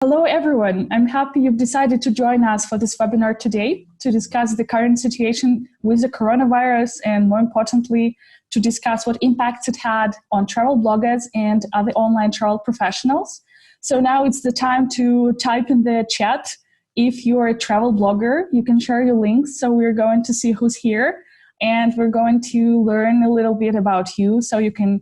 Hello, everyone. I'm happy you've decided to join us for this webinar today to discuss the current situation with the coronavirus and, more importantly, to discuss what impacts it had on travel bloggers and other online travel professionals. So now it's the time to type in the chat. If you're a travel blogger, you can share your links. So we're going to see who's here, and we're going to learn a little bit about you. So you can,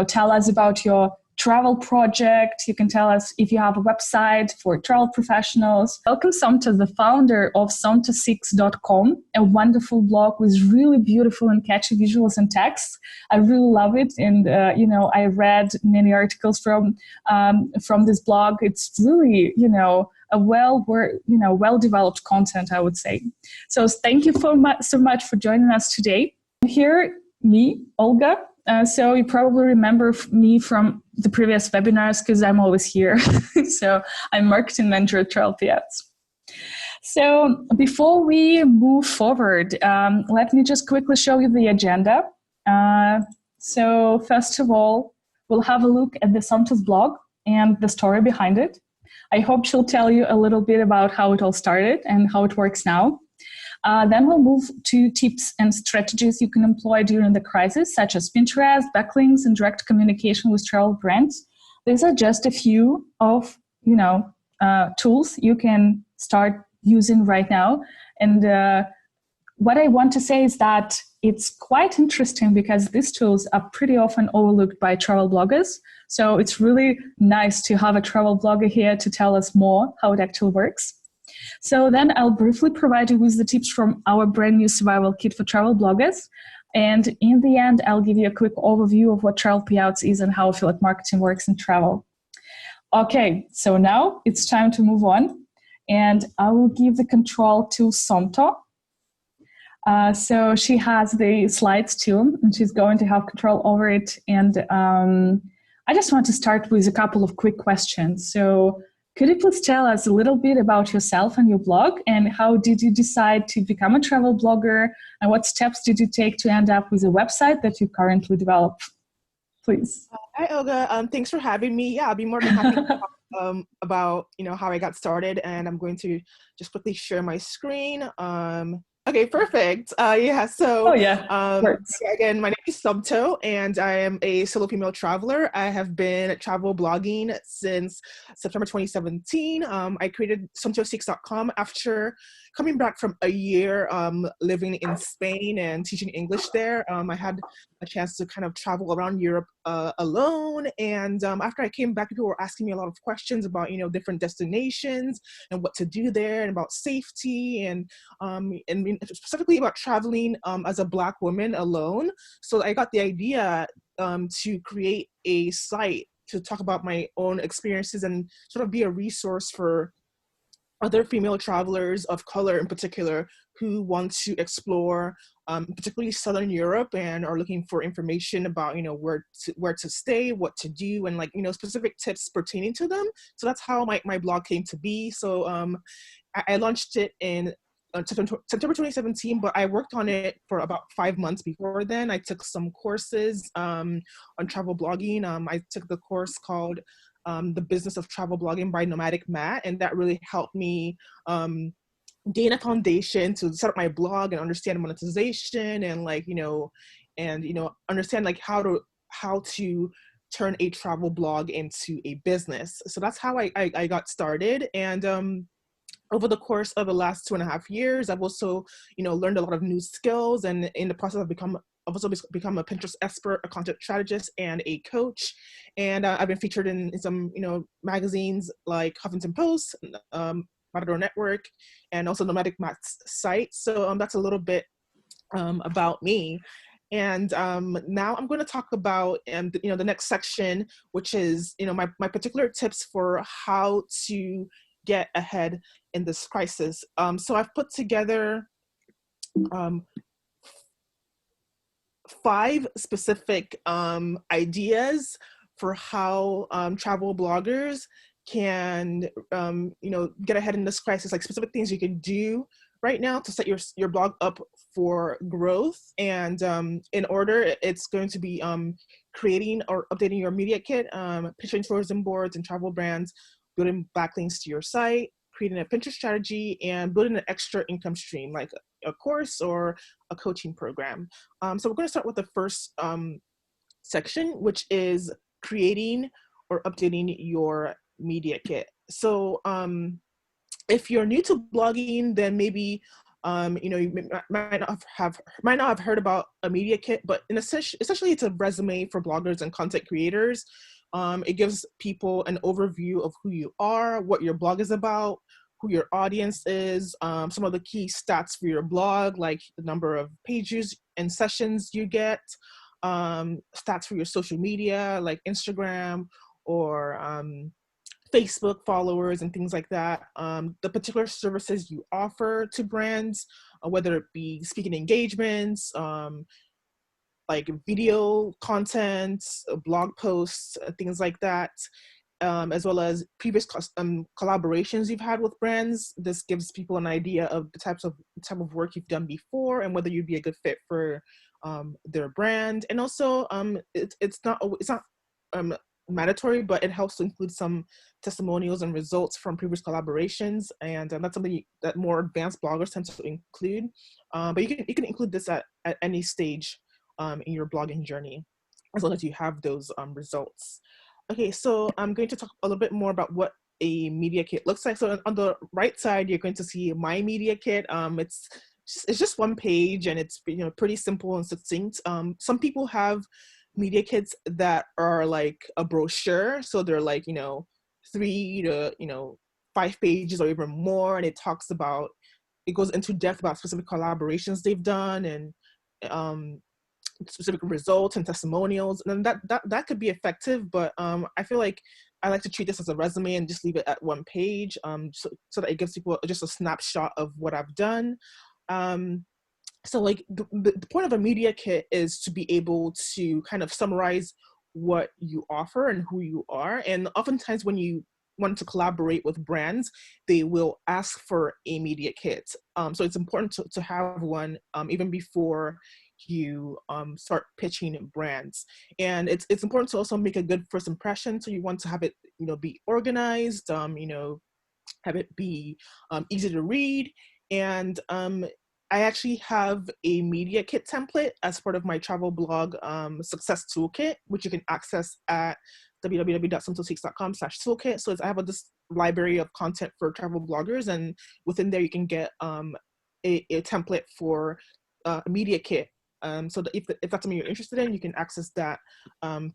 tell us about your travel project. You can tell us if you have a website for travel professionals. Welcome, Somto, the founder of Somto6.com, a wonderful blog with really beautiful and catchy visuals and text. I really love it, and I read many articles from this blog. It's really a well-developed content, I would say. So thank you so much for joining us today. Here, me, Olga. So you probably remember me from the previous webinars because I'm always here. So I'm marketing manager at Travelpayouts. So before we move forward, let me just quickly show you the agenda. So first of all, we'll have a look at the Somto's blog and the story behind it. I hope she'll tell you a little bit about how it all started and how it works now. Then we'll move to tips and strategies you can employ during the crisis, such as Pinterest, backlinks, and direct communication with travel brands. These are just a few of tools you can start using right now. And what I want to say is that it's quite interesting because these tools are pretty often overlooked by travel bloggers. So it's really nice to have a travel blogger here to tell us more how it actually works. So then I'll briefly provide you with the tips from our brand new survival kit for travel bloggers. And in the end, I'll give you a quick overview of what Travelpayouts is and how affiliate marketing works in travel. Okay, so now it's time to move on. And I will give the control to Somto. So she has the slides too, and she's going to have control over it. And I just want to start with a couple of quick questions. So could you please tell us a little bit about yourself and your blog, and how did you decide to become a travel blogger, and what steps did you take to end up with a website that you currently develop? Please. Hi, Olga. Thanks for having me. Yeah, I'll be more than happy to talk about how I got started, and I'm going to just quickly share my screen. Okay, perfect. So again, my name is Somto, and I am a solo female traveler. I have been travel blogging since September 2017. I created Somto6.com after coming back from a year living in Spain and teaching English there. I had a chance to kind of travel around Europe alone, and after I came back, people were asking me a lot of questions about different destinations and what to do there, and about safety, and specifically about traveling as a Black woman alone. So I got the idea to create a site to talk about my own experiences and sort of be a resource for other female travelers of color in particular who want to explore particularly Southern Europe and are looking for information about where to stay, what to do, and specific tips pertaining to them. So that's how my blog came to be. So I launched it in September 2017, but I worked on it for about 5 months before then. I took some courses on travel blogging. I took the course called The Business of Travel Blogging by Nomadic Matt, and that really helped me gain a foundation to set up my blog and understand monetization and understand how to turn a travel blog into a business. So that's how I got started. And over the course of the last 2.5 years, I've also, learned a lot of new skills, and in the process, I've also become a Pinterest expert, a content strategist, and a coach. And I've been featured in some, magazines like Huffington Post, Matador Network, and also Nomadic Matt's site. So that's a little bit about me. And now I'm going to talk about the next section, which is my particular tips for how to get ahead in this crisis. So I've put together 5 specific ideas for how travel bloggers can get ahead in this crisis, like specific things you can do right now to set your blog up for growth. And in order, it's going to be creating or updating your media kit, pitching tourism boards and travel brands building backlinks to your site, creating a Pinterest strategy, and building an extra income stream like a course or a coaching program. So we're going to start with the first section, which is creating or updating your media kit. So if you're new to blogging, then maybe you might not have heard about a media kit, but essentially it's a resume for bloggers and content creators. It gives people an overview of who you are, what your blog is about, who your audience is, some of the key stats for your blog, like the number of pages and sessions you get, stats for your social media, like Instagram or Facebook followers and things like that, the particular services you offer to brands, whether it be speaking engagements, like video content, blog posts, things like that, as well as previous collaborations you've had with brands. This gives people an idea of the type of work you've done before and whether you'd be a good fit for their brand. And also, it's not mandatory, but it helps to include some testimonials and results from previous collaborations, and that's something that more advanced bloggers tend to include. But you can include this at any stage in your blogging journey, as long as you have those results. Okay, so I'm going to talk a little bit more about what a media kit looks like. So on the right side, you're going to see my media kit. It's just one page, and it's pretty simple and succinct. Some people have media kits that are like a brochure, so they're like 3 to 5 pages or even more, and it goes into depth about specific collaborations they've done and specific results and testimonials, and that could be effective, but I feel like I like to treat this as a resume and just leave it at one page, so that it gives people just a snapshot of what I've done. So like the point of a media kit is to be able to kind of summarize what you offer and who you are. And oftentimes when you want to collaborate with brands, they will ask for a media kit. So it's important to have one even before you start pitching brands. And it's important to also make a good first impression. So you want to have it be organized, have it be easy to read. And I actually have a media kit template as part of my travel blog success toolkit, which you can access at www.somtospeaks.com/toolkit. So I have this library of content for travel bloggers, and within there you can get a template for a media kit. So that if that's something you're interested in, you can access that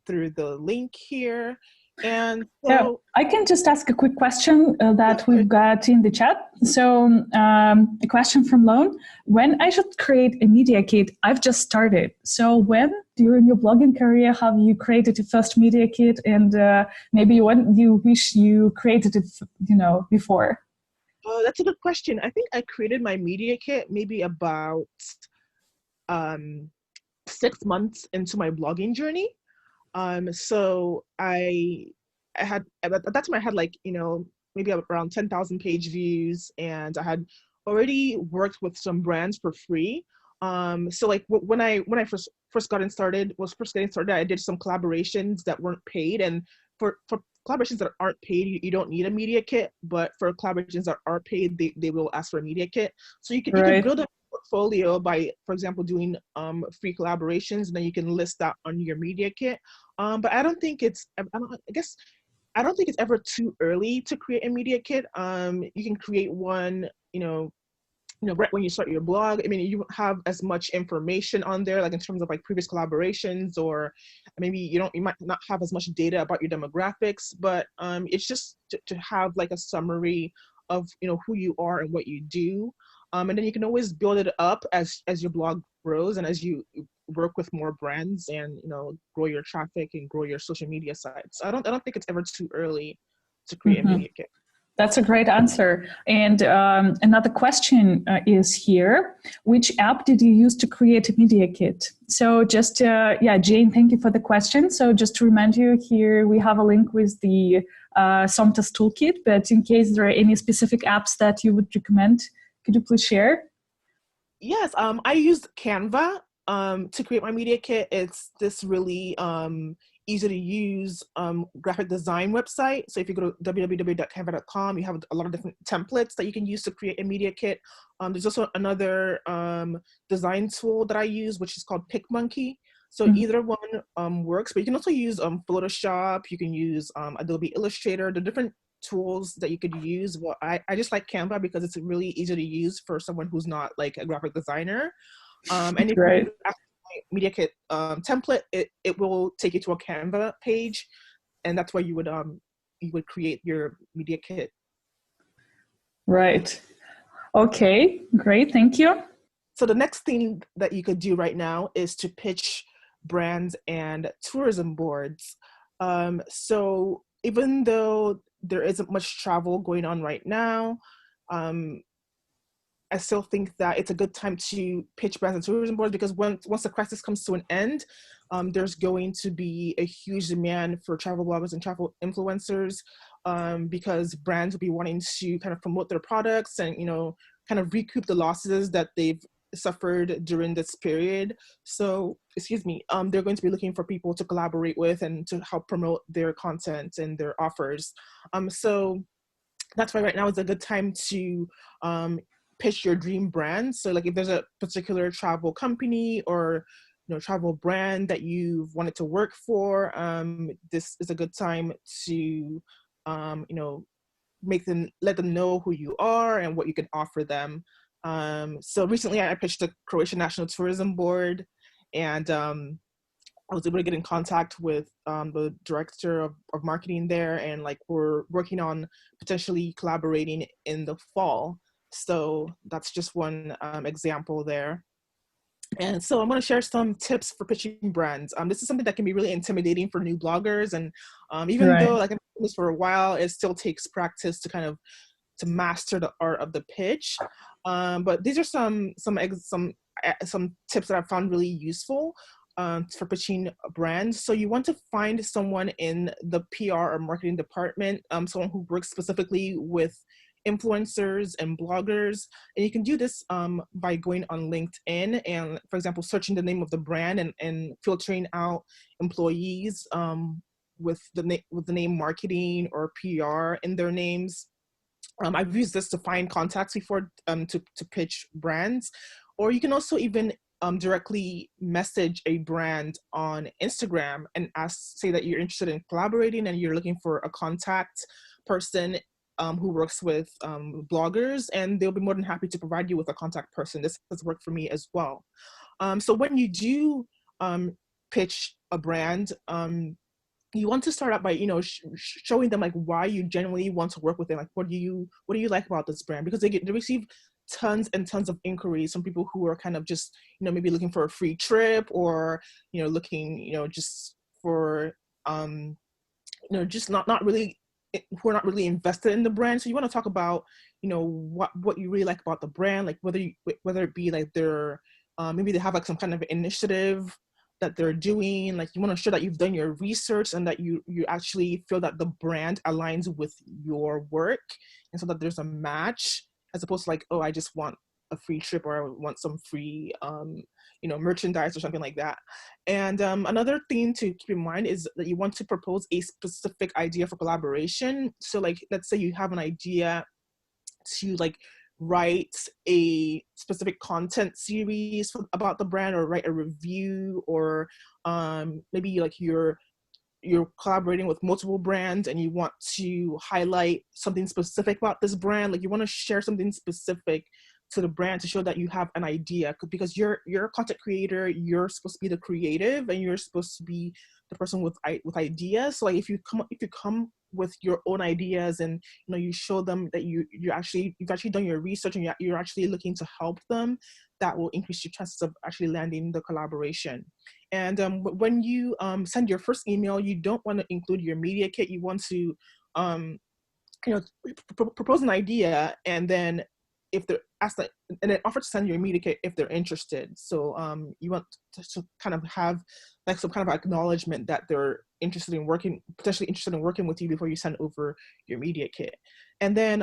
through the link here. And so, yeah, I can just ask a quick question that we've got in the chat. So a question from Lone: when I should create a media kit? I've just started. So when during your blogging career have you created your first media kit, and maybe when you wish you created it, before? That's a good question. I think I created my media kit maybe about 6 months into my blogging journey. So I had, at that time I had maybe around 10,000 page views, and I had already worked with some brands for free. So like when I first getting started, I did some collaborations that weren't paid, and for collaborations that aren't paid, you don't need a media kit, but for collaborations that are paid, they will ask for a media kit. So you can build a portfolio by, for example, doing free collaborations, and then you can list that on your media kit. But I don't think it's ever too early to create a media kit. You can create one, right when you start your blog. I mean, you don't have as much information on there, like in terms of like previous collaborations, or maybe you might not have as much data about your demographics, but it's just to have like a summary of, who you are and what you do. And then you can always build it up as your blog grows and as you work with more brands and, grow your traffic and grow your social media sites. I don't think it's ever too early to create a media kit. That's a great answer. And another question is here: which app did you use to create a media kit? So just, Jane, thank you for the question. So just to remind you, here we have a link with the Somto's toolkit, but in case there are any specific apps that you would recommend, could you please share? Yes, I used Canva to create my media kit. It's this really easy to use graphic design website. So if you go to www.canva.com, you have a lot of different templates that you can use to create a media kit. There's also another design tool that I use, which is called PicMonkey. So either one works, but you can also use Photoshop, you can use Adobe Illustrator, the different tools that you could use. Well, I just like Canva because it's really easy to use for someone who's not like a graphic designer. And if you media kit template, it will take you to a Canva page, and that's where you would create your media kit. Right. Okay, great, thank you. So the next thing that you could do right now is to pitch brands and tourism boards. So even though there isn't much travel going on right now, I still think that it's a good time to pitch brands and tourism boards, because once the crisis comes to an end, there's going to be a huge demand for travel bloggers and travel influencers, because brands will be wanting to kind of promote their products and, kind of recoup the losses that they've suffered during this period. So, they're going to be looking for people to collaborate with and to help promote their content and their offers. So that's why right now is a good time to pitch your dream brand. So like if there's a particular travel company or travel brand that you've wanted to work for, this is a good time to let them know who you are and what you can offer them. So recently I pitched the Croatian National Tourism Board, and I was able to get in contact with the director of marketing there, and like we're working on potentially collaborating in the fall. So that's just one example there. And so I'm going to share some tips for pitching brands. This is something that can be really intimidating for new bloggers, and even though like I've been doing this for a while, it still takes practice to master the art of the pitch. But these are some tips that I've found really useful for pitching brands. So you want to find someone in the PR or marketing department, someone who works specifically with influencers and bloggers. And you can do this by going on LinkedIn and, for example, searching the name of the brand and filtering out employees with the name marketing or PR in their names. I've used this to find contacts before to pitch brands. Or you can also even directly message a brand on Instagram and say that you're interested in collaborating and you're looking for a contact person who works with bloggers, and they'll be more than happy to provide you with a contact person. This has worked for me as well. So when you do pitch a brand, you want to start out by showing them like why you genuinely want to work with them. Like what do you like about this brand? Because they receive tons and tons of inquiries from people who are kind of just maybe looking for a free trip, or looking just for just not really, who are not really invested in the brand. So you want to talk about what you really like about the brand, like whether it be like they're maybe they have like some kind of initiative that they're doing. Like you want to show that you've done your research and that you actually feel that the brand aligns with your work, and so that there's a match, as opposed to like, oh, I just want a free trip, or I want some free merchandise or something like that. And another thing to keep in mind is that you want to propose a specific idea for collaboration. So like, let's say you have an idea to like write a specific content series about the brand, or write a review, or maybe like you're collaborating with multiple brands and you want to highlight something specific about this brand. Like you want to share something specific to the brand to show that you have an idea, because you're a content creator, you're supposed to be the creative, and you're supposed to be the person with ideas. So like if you come with your own ideas, and you show them that you've actually done your research, and you're actually looking to help them, that will increase your chances of actually landing the collaboration. And when you send your first email, you don't want to include your media kit. You want to propose an idea, and then if they're asked that, and then offer to send your media kit if they're interested. So you want to kind of have like some kind of acknowledgement that they're potentially interested in working with you before you send over your media kit. And then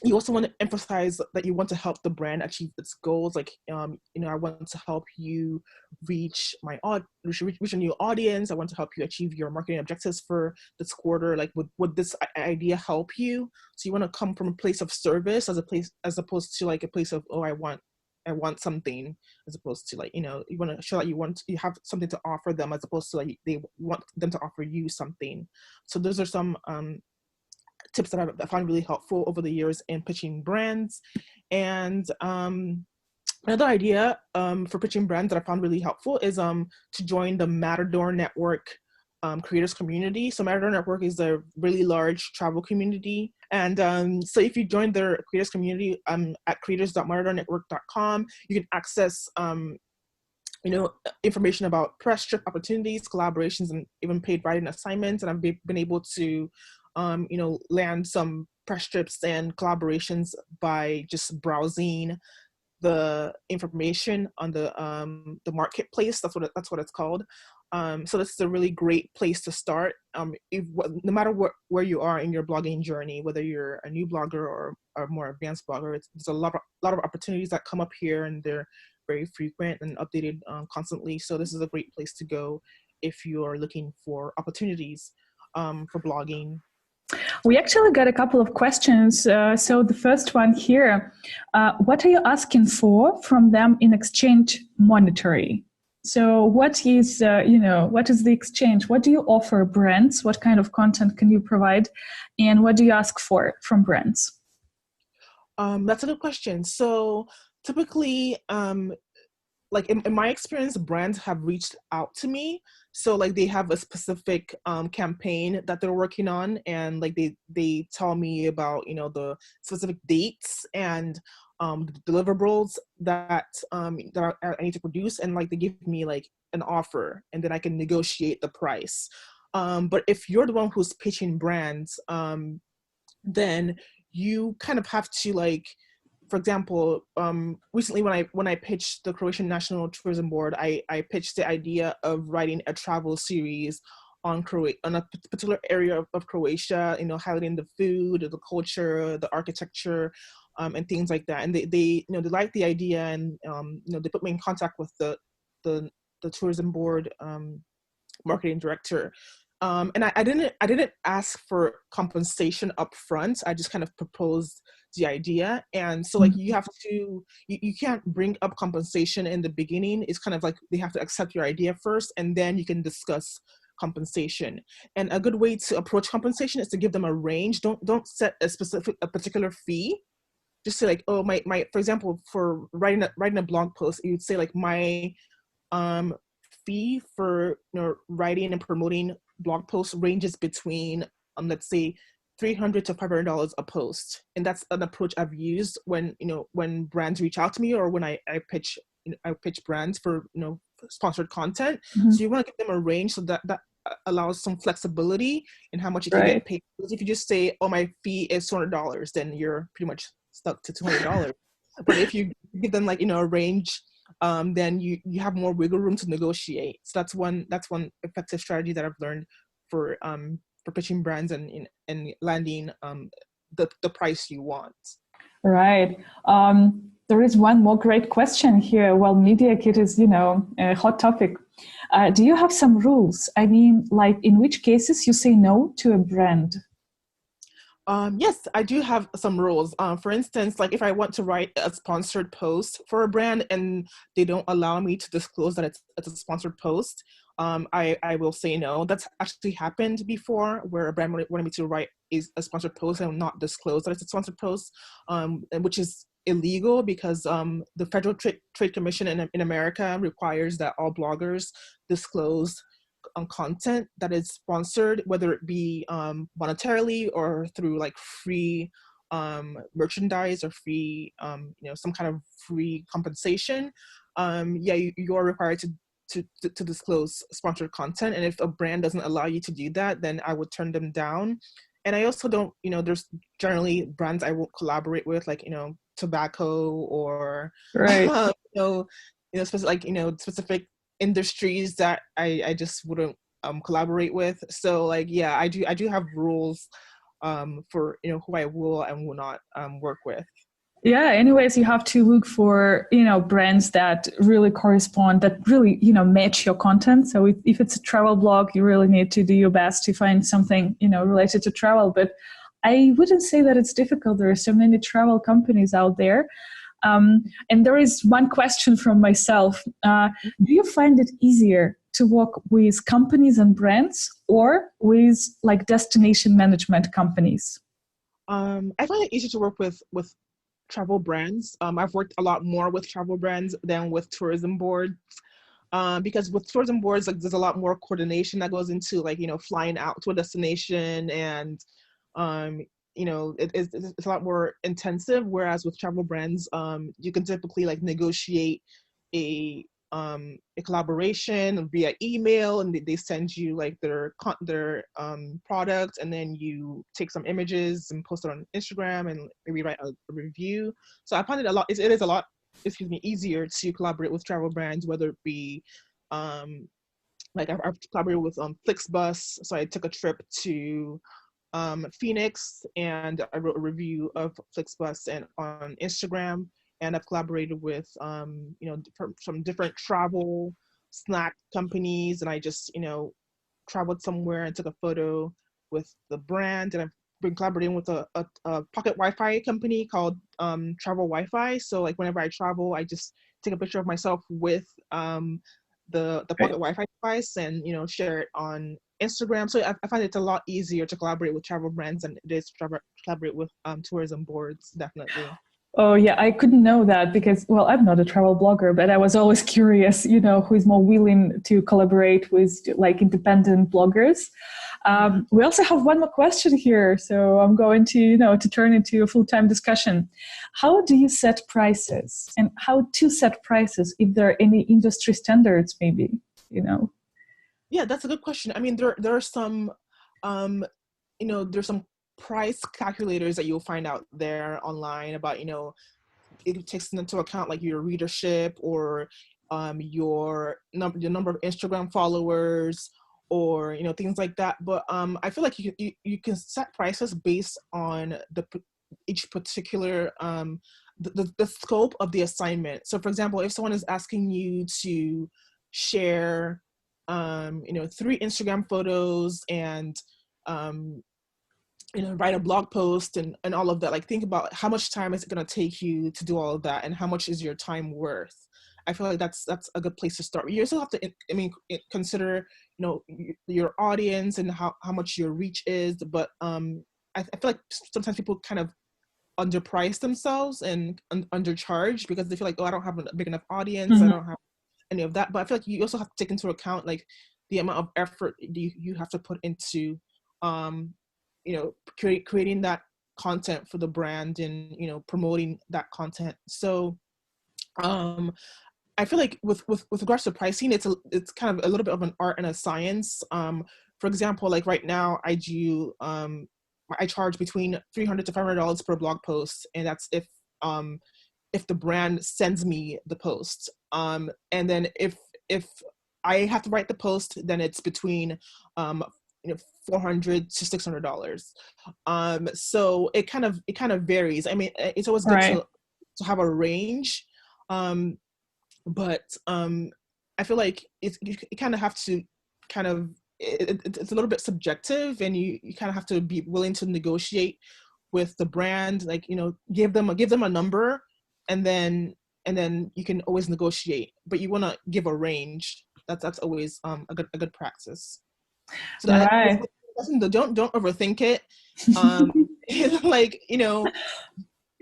you also want to emphasize that you want to help the brand achieve its goals. Like, I want to help you reach reach a new audience. I want to help you achieve your marketing objectives for this quarter. Like, would this idea help you? So you want to come from a place of service as opposed to like a place of, oh, I want something, as opposed to like, you want to show that you have something to offer them, as opposed to like they want them to offer you something. So those are some tips that I found really helpful over the years in pitching brands. And another idea for pitching brands that I found really helpful is to join the Matador Network creators community. So Matador Network is a really large travel community. And so if you join their creators community at creators.matadornetwork.com, you can access information about press trip opportunities, collaborations, and even paid writing assignments. And I've been able to land some press trips and collaborations by just browsing the information on the marketplace. That's what it's called. So this is a really great place to start. No matter where you are in your blogging journey, whether you're a new blogger or a more advanced blogger, there's a lot of opportunities that come up here, and they're very frequent and updated constantly. So this is a great place to go if you're looking for opportunities for blogging. We actually got a couple of questions. So the first one here, what are you asking for from them in exchange monetary? So what is the exchange? What do you offer brands? What kind of content can you provide? And what do you ask for from brands? That's a good question. So typically, like in my experience, brands have reached out to me. So like they have a specific campaign that they're working on, and like they tell me about the specific dates and the deliverables that I need to produce, and like they give me like an offer, and then I can negotiate the price. But if you're the one who's pitching brands, then you kind of have to like, for example, recently when I pitched the Croatian National Tourism Board, I pitched the idea of writing a travel series on a particular area of Croatia, highlighting the food, the culture, the architecture, and things like that. And they liked the idea, and they put me in contact with the tourism board marketing director. And I didn't ask for compensation up front. I just kind of proposed the idea. And so like you can't bring up compensation in the beginning. It's kind of like they have to accept your idea first, and then you can discuss compensation. And a good way to approach compensation is to give them a range. Don't set a particular fee. Just say like, oh, my for example, for writing a blog post, you'd say like my fee for writing and promoting blog posts ranges between let's say $300 to $500 a post. And that's an approach I've used when brands reach out to me, or when I pitch brands for sponsored content. Mm-hmm. So you want to give them a range so that allows some flexibility in how much you can get paid. Because if you just say, oh, my fee is $200, then you're pretty much stuck to $200. But if you give them like a range, then you have more wiggle room to negotiate. So that's one effective strategy that I've learned for pitching brands and landing the price you want. Right. There is one more great question here. Well, Media Kit is a hot topic. Do you have some rules? I mean, like in which cases you say no to a brand? Yes, I do have some rules. For instance, like if I want to write a sponsored post for a brand and they don't allow me to disclose that it's a sponsored post, I will say no. That's actually happened before, where a brand wanted me to write a sponsored post and not disclose that it's a sponsored post, which is illegal because the Federal Trade Commission in America requires that all bloggers disclose on content that is sponsored, whether it be monetarily or through like free merchandise or free some kind of free compensation. You are required to disclose sponsored content, and if a brand doesn't allow you to do that, then I would turn them down. And I also don't, there's generally brands I won't collaborate with, like tobacco or specific industries that I just wouldn't collaborate with. So like I do have rules for who I will and will not work with. Yeah, anyways, you have to look for, brands that really correspond, that really, match your content. So if it's a travel blog, you really need to do your best to find something, related to travel. But I wouldn't say that it's difficult. There are so many travel companies out there. And there is one question from myself. Do you find it easier to work with companies and brands or with like destination management companies? I find it easier to work with travel brands. I've worked a lot more with travel brands than with tourism boards, because with tourism boards, like there's a lot more coordination that goes into flying out to a destination, and it's a lot more intensive. Whereas with travel brands, you can typically like negotiate a collaboration via email, and they send you like their product, and then you take some images and post it on Instagram and maybe write a review. So I find it it is a lot easier to collaborate with travel brands, whether it be like I've collaborated with Flixbus. So I took a trip to Phoenix, and I wrote a review of Flixbus and on Instagram. And I've collaborated with, some different travel snack companies. And I just, traveled somewhere and took a photo with the brand. And I've been collaborating with a pocket Wi-Fi company called Travel Wi-Fi. So like whenever I travel, I just take a picture of myself with the pocket Wi-Fi device and, share it on Instagram. So I find it's a lot easier to collaborate with travel brands than it is to collaborate with tourism boards, definitely. Oh, yeah, I couldn't know that because, well, I'm not a travel blogger, but I was always curious, who is more willing to collaborate with like independent bloggers. We also have one more question here, so I'm going to, to turn into a full-time discussion. How do you set prices, and how to set prices if there are any industry standards, maybe, Yeah, that's a good question. I mean, there are some, there's some price calculators that you'll find out there online about, it takes into account like your readership or your number of Instagram followers or, things like that. But I feel like you can set prices based on each particular, the scope of the assignment. So for example, if someone is asking you to share, 3 Instagram photos and, write a blog post and all of that, like think about how much time is it going to take you to do all of that and how much is your time worth. I feel like that's a good place to start. You also have to, consider, your audience and how much your reach is. But I feel like sometimes people kind of underprice themselves and undercharge because they feel like, oh, I don't have a big enough audience. Mm-hmm. I don't have any of that. But I feel like you also have to take into account like the amount of effort you have to put into creating that content for the brand and, promoting that content. So I feel like with regards to pricing, it's kind of a little bit of an art and a science. For example, like right now I do, I charge between $300 to $500 per blog post. And that's if the brand sends me the post. And then if I have to write the post, then it's between, $400 to $600. So it kind of varies. I mean, it's always good to have a range. But I feel like you kind of have to it's a little bit subjective, and you kind of have to be willing to negotiate with the brand, like, give them a number, and then you can always negotiate, but you want to give a range. That's always a good practice. So don't overthink it. Like,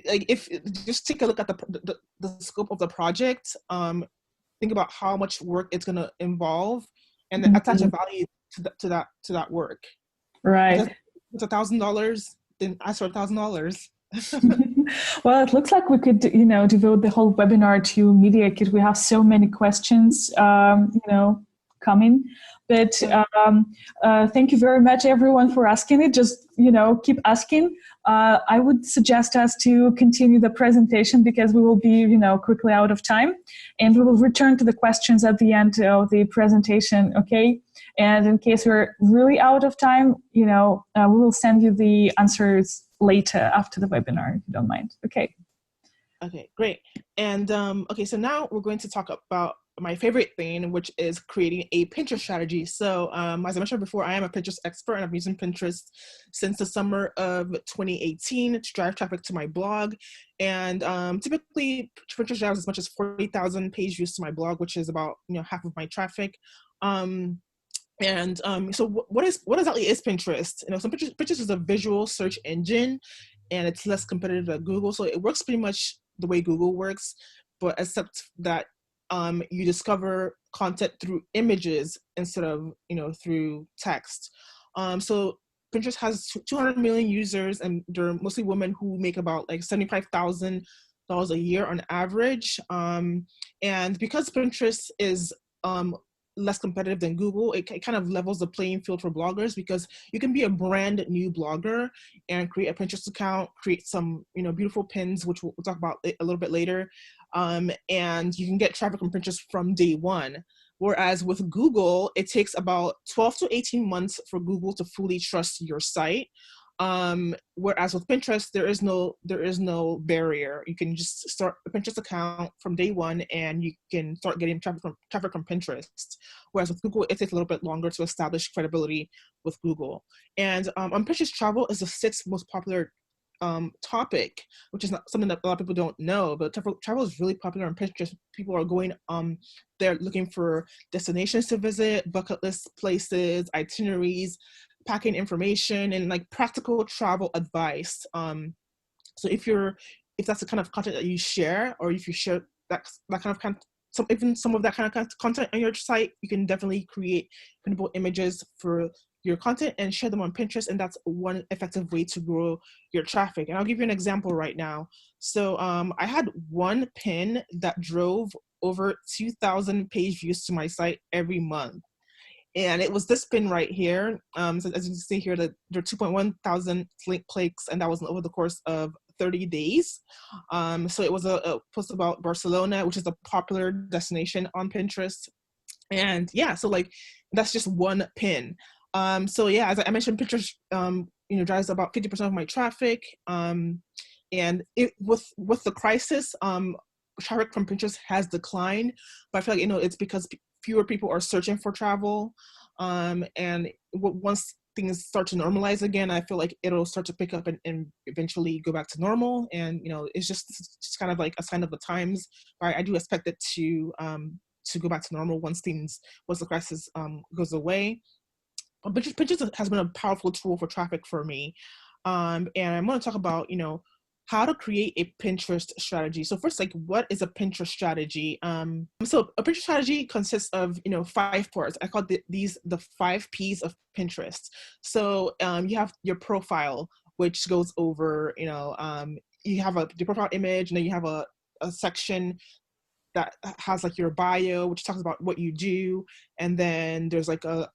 like if just take a look at the scope of the project, think about how much work it's going to involve, and then attach a value to that work. Right. If it's $1,000, then ask for $1,000. Well, it looks like we could, devote the whole webinar to Media Kit. We have so many questions, coming. But thank you very much, everyone, for asking it. Just, keep asking. I would suggest us to continue the presentation because we will be, quickly out of time. And we will return to the questions at the end of the presentation, okay? And in case we're really out of time, we will send you the answers later after the webinar, if you don't mind. Okay. Okay, great. And okay, so now we're going to talk about my favorite thing, which is creating a Pinterest strategy. So as I mentioned before, I am a Pinterest expert, and I've been using Pinterest since the summer of 2018 to drive traffic to my blog. And typically, Pinterest drives as much as 40,000 page views to my blog, which is about half of my traffic. So what exactly is Pinterest? So Pinterest is a visual search engine, and it's less competitive than Google. So it works pretty much the way Google works, but except that you discover content through images instead of through text. So Pinterest has 200 million users, and they're mostly women who make about like $75,000 a year on average. And because Pinterest is less competitive than Google, it kind of levels the playing field for bloggers, because you can be a brand new blogger and create a Pinterest account, create some beautiful pins, which we'll talk about a little bit later, and you can get traffic from Pinterest from day one. Whereas with Google, it takes about 12 to 18 months for Google to fully trust your site. Whereas with Pinterest, there is no barrier. You can just start a Pinterest account from day one, and you can start getting traffic from Pinterest. Whereas with Google, it takes a little bit longer to establish credibility with Google. And on Pinterest, travel is the sixth most popular topic, which is not something that a lot of people don't know, but travel is really popular on Pinterest. People are going they're looking for destinations to visit, bucket list places, itineraries, packing information, and like practical travel advice. So if that's the kind of content that you share, or if you share that kind of content, some of that kind of content on your site, you can definitely create printable images for your content and share them on Pinterest, and that's one effective way to grow your traffic. And I'll give you an example right now. So I had one pin that drove over 2,000 page views to my site every month. And it was this pin right here. So as you can see here, that there are 2.1 thousand link clicks, and that was over the course of 30 days. So it was a post about Barcelona, which is a popular destination on Pinterest. And yeah, so like that's just one pin. So yeah, as I mentioned, Pinterest drives about 50% of my traffic. And with the crisis, traffic from Pinterest has declined, but I feel like it's because fewer people are searching for travel. And once things start to normalize again, I feel like it'll start to pick up and eventually go back to normal. And it's just kind of like a sign of the times. Right? I do expect it to go back to normal once the crisis goes away. But Pinterest has been a powerful tool for traffic for me. And I'm going to talk about, how to create a Pinterest strategy. So first, like, what is a Pinterest strategy? So a Pinterest strategy consists of, 5 parts. I call these the 5 P's of Pinterest. So you have your profile, which goes over, you have the profile image, and then you have a section that has like your bio, which talks about what you do. And then there's like a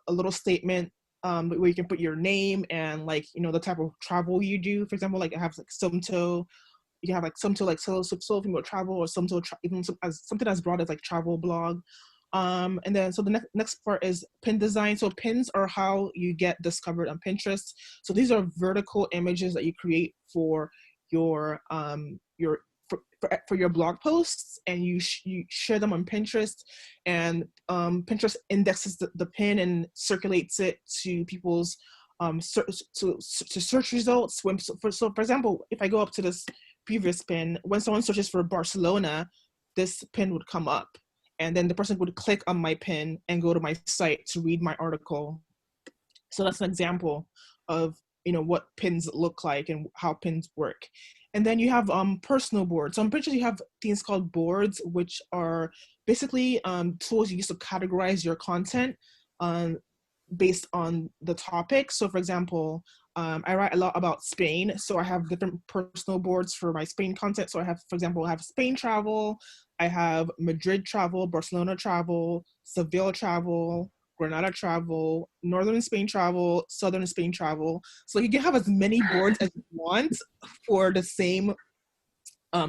little statement where you can put your name and like, the type of travel you do. For example, like I have like Somto, you have like Somto like solo female travel, or Somto even as something as broad as like travel blog. And then so the next part is pin design. So pins are how you get discovered on Pinterest. So these are vertical images that you create for your for your blog posts, and you share them on Pinterest, and Pinterest indexes the pin and circulates it to people's search results. So for example, if I go up to this previous pin, when someone searches for Barcelona, this pin would come up, and then the person would click on my pin and go to my site to read my article. So that's an example of what pins look like and how pins work. And then you have personal boards. So on Pinterest, you have things called boards, which are basically tools you use to categorize your content based on the topic. So for example, I write a lot about Spain, so I have different personal boards for my Spain content. So I have, for example, I have Spain travel, I have Madrid travel, Barcelona travel, Seville travel, Granada travel, Northern Spain travel, Southern Spain travel. So you can have as many boards as you want for the same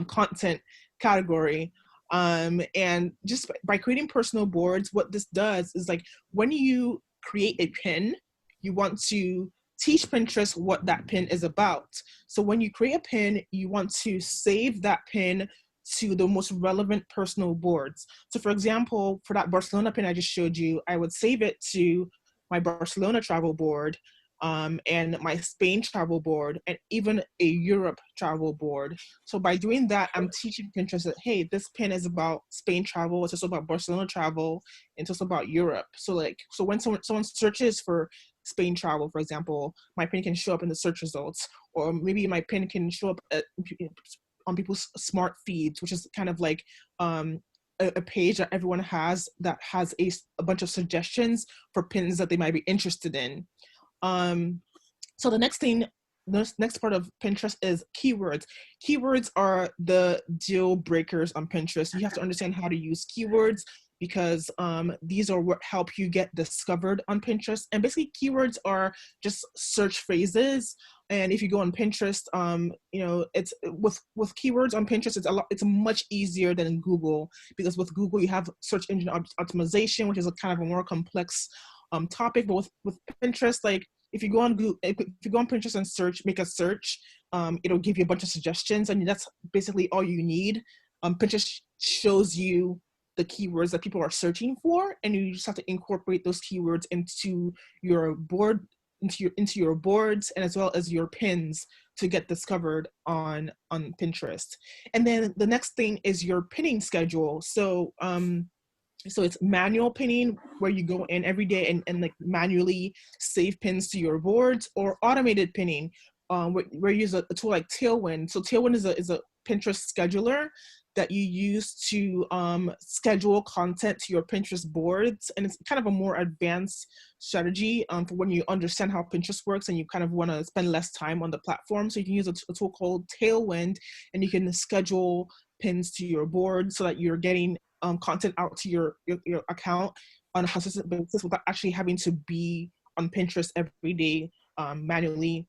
content category. And just by creating personal boards, what this does is like when you create a pin, you want to teach Pinterest what that pin is about. So when you create a pin, you want to save that pin to the most relevant personal boards. So for example, for that Barcelona pin I just showed you, I would save it to my Barcelona travel board, and my Spain travel board, and even a Europe travel board. So by doing that, I'm teaching Pinterest that, hey, this pin is about Spain travel, it's also about Barcelona travel, and it's also about Europe. So when someone searches for Spain travel, for example, my pin can show up in the search results, or maybe my pin can show up on people's smart feeds, which is kind of like a page that everyone has that has a bunch of suggestions for pins that they might be interested in. So the next part of Pinterest is keywords. Keywords are the deal breakers on Pinterest. You have to understand how to use keywords, because these are what help you get discovered on Pinterest. And basically keywords are just search phrases. And if you go on Pinterest, it's with keywords on Pinterest, it's much easier than Google, because with Google you have search engine optimization, which is a kind of a more complex topic. But with Pinterest, like if you go on Pinterest and make a search, it'll give you a bunch of suggestions, and that's basically all you need. Pinterest shows you the keywords that people are searching for, and you just have to incorporate those keywords into your board, into your boards, and as well as your pins to get discovered on Pinterest. And then the next thing is your pinning schedule. So it's manual pinning, where you go in every day and like manually save pins to your boards, or automated pinning, where you use a tool like Tailwind. So Tailwind is a Pinterest scheduler that you use to schedule content to your Pinterest boards. And it's kind of a more advanced strategy for when you understand how Pinterest works and you kind of want to spend less time on the platform. So you can use a tool called Tailwind, and you can schedule pins to your board so that you're getting content out to your account on a consistent basis without actually having to be on Pinterest every day manually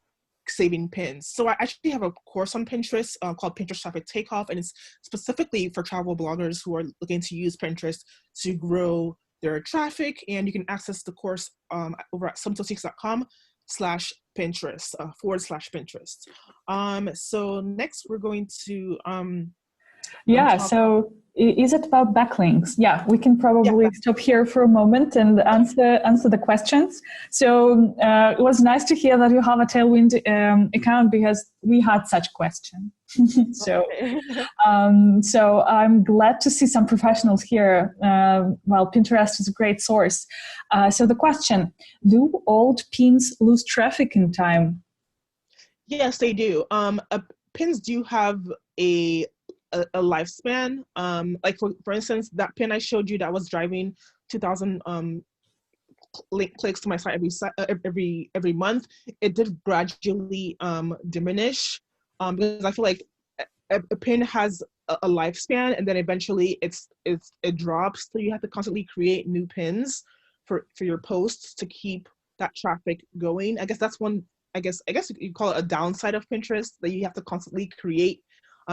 saving pins. So I actually have a course on Pinterest called Pinterest Traffic Takeoff, and it's specifically for travel bloggers who are looking to use Pinterest to grow their traffic. And you can access the course over at somto6.com/Pinterest /Pinterest. So next we're going to so is it about backlinks? Yeah, we can probably stop here for a moment and answer the questions. So it was nice to hear that you have a Tailwind account, because we had such question. So I'm glad to see some professionals here. Pinterest is a great source. So the question, do old pins lose traffic in time? Yes, they do. Pins do have a lifespan. Like for instance, that pin I showed you that was driving 2,000 link clicks to my site every month, it did gradually diminish, because I feel like a pin has a lifespan, and then eventually it drops. So you have to constantly create new pins for your posts to keep that traffic going. I guess that's one. I guess you call it a downside of Pinterest, that you have to constantly create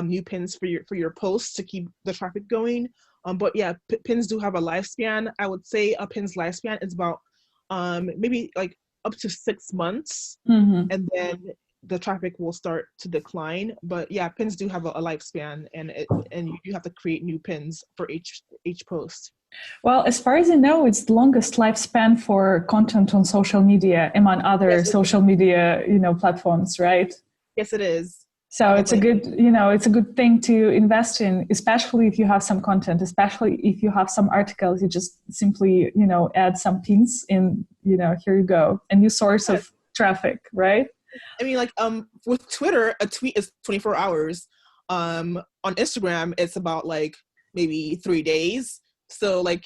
new pins for your posts to keep the traffic going. But yeah, pins do have a lifespan. I would say a pin's lifespan is about maybe like up to 6 months, and then the traffic will start to decline. But yeah, pins do have a lifespan, and you have to create new pins for each post. Well, as far as I know, it's the longest lifespan for content on social media, among other social media platforms, right? Yes, it is. So it's a good thing to invest in, especially if you have some content, especially if you have some articles. You just simply, add some pins in, here you go, a new source of traffic, right? I mean, like with Twitter, a tweet is 24 hours. On Instagram, it's about like maybe 3 days. So 3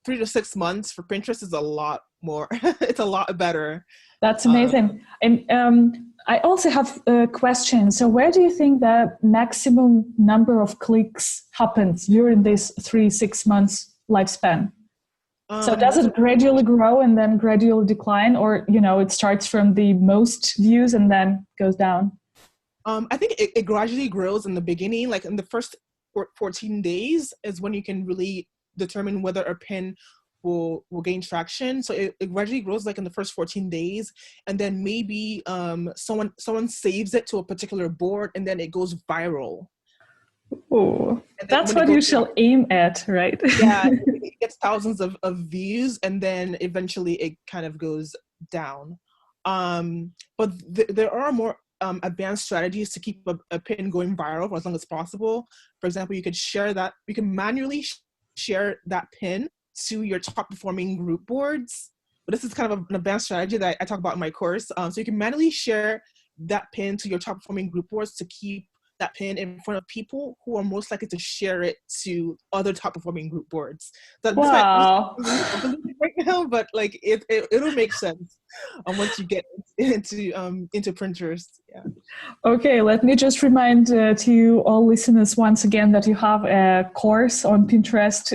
to 6 months for Pinterest is a lot more. It's a lot better. That's amazing. And I also have a question. So where do you think the maximum number of clicks happens during this 3-6 months lifespan? So does it gradually grow and then gradually decline, or it starts from the most views and then goes down? I think it gradually grows in the beginning. Like in the first 14 days is when you can really determine whether a pin will gain traction. So it gradually grows like in the first 14 days, and then maybe someone saves it to a particular board, and then it goes viral. Oh, that's what you shall aim at, right? Yeah, it gets thousands of views, and then eventually it kind of goes down. But there are more advanced strategies to keep a pin going viral for as long as possible. For example, you can manually share that pin to your top performing group boards. But this is kind of an advanced strategy that I talk about in my course. So you can manually share that pin to your top performing group boards to keep that pin in front of people who are most likely to share it to other top performing group boards. Wow. Right now, but like it'll make sense once you get into Pinterest. Yeah. Okay, let me just remind to all listeners once again that you have a course on Pinterest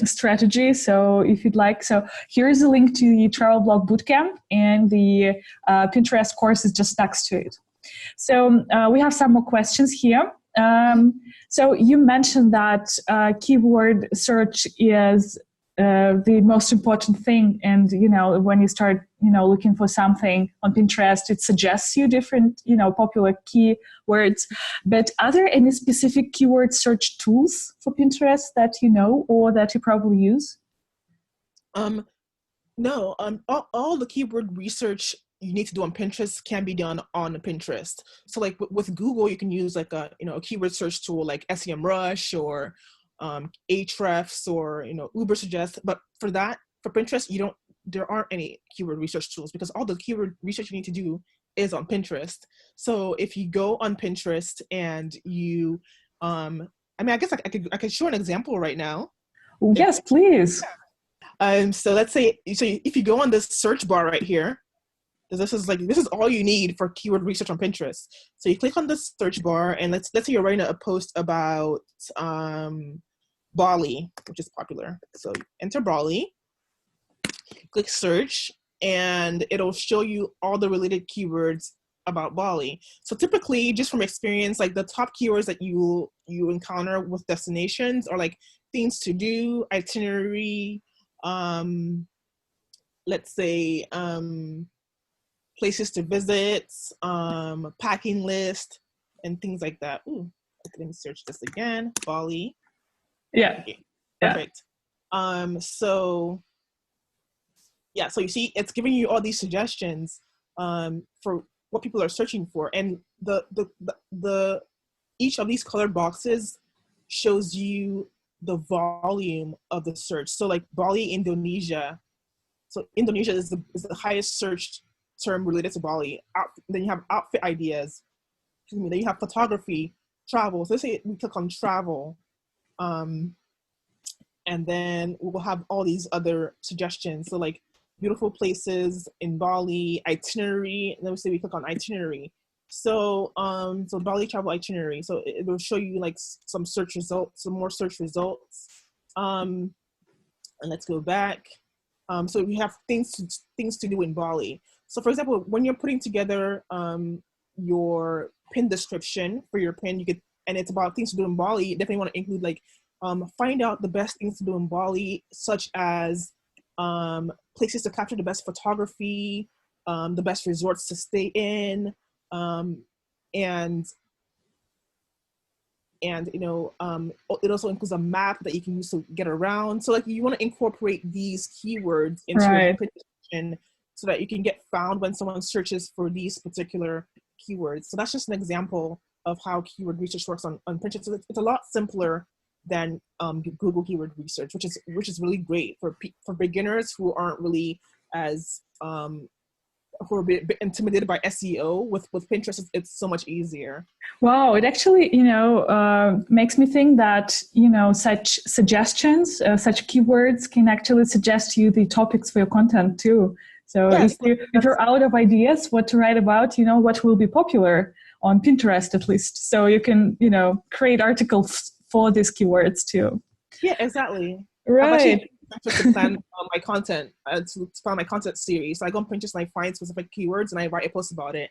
strategy. So if you'd like, so here's a link to the Travel Blog Bootcamp, and the Pinterest course is just next to it. So we have some more questions here. So you mentioned that keyword search is the most important thing, and when you start looking for something on Pinterest, it suggests you different popular keywords. But are there any specific keyword search tools for Pinterest that or that you probably use? No. All the keyword research you need to do on Pinterest can be done on Pinterest. So like with Google, you can use like a keyword search tool like SEMrush or Ahrefs or Ubersuggest. But for Pinterest, there aren't any keyword research tools, because all the keyword research you need to do is on Pinterest. So if you go on Pinterest and you I guess I could show an example right now. Yes, please. So let's say, if you go on this search bar right here, this is all you need for keyword research on Pinterest. So you click on the search bar, and let's say you're writing a post about Bali, which is popular. So enter Bali, click search, and it'll show you all the related keywords about Bali. So typically, just from experience, like the top keywords that you encounter with destinations are like things to do, itinerary, let's say places to visit, packing list, and things like that. Ooh, let me search this again. Bali. Yeah. Okay. Perfect. So you see, it's giving you all these suggestions for what people are searching for, and the each of these colored boxes shows you the volume of the search. So like Bali, Indonesia. So Indonesia is the highest searched term related to Bali. Then you have outfit ideas. Then you have photography, travel. So let's say we click on travel, and then we'll have all these other suggestions. So like beautiful places in Bali, itinerary. And then we say we click on itinerary. So so Bali travel itinerary. So it will show you like some search results, some more search results. And let's go back. So we have things to do in Bali. So for example, when you're putting together your pin description for your pin, and it's about things to do in Bali, you definitely want to include like find out the best things to do in Bali, such as places to capture the best photography, the best resorts to stay in, and it also includes a map that you can use to get around. So like you want to incorporate these keywords into your pin description so that you can get found when someone searches for these particular keywords. So that's just an example of how keyword research works on Pinterest. So it's a lot simpler than Google keyword research, which is really great for beginners who aren't really as who are a bit intimidated by SEO. With Pinterest, it's so much easier. Wow, it actually, makes me think that, such suggestions, such keywords can actually suggest you the topics for your content too. So yes, if you're out of ideas what to write about, what will be popular on Pinterest at least. So you can, create articles for these keywords too. Yeah, exactly. Right. To plan my content, to plan my content series. So I go on Pinterest and I find specific keywords and I write a post about it.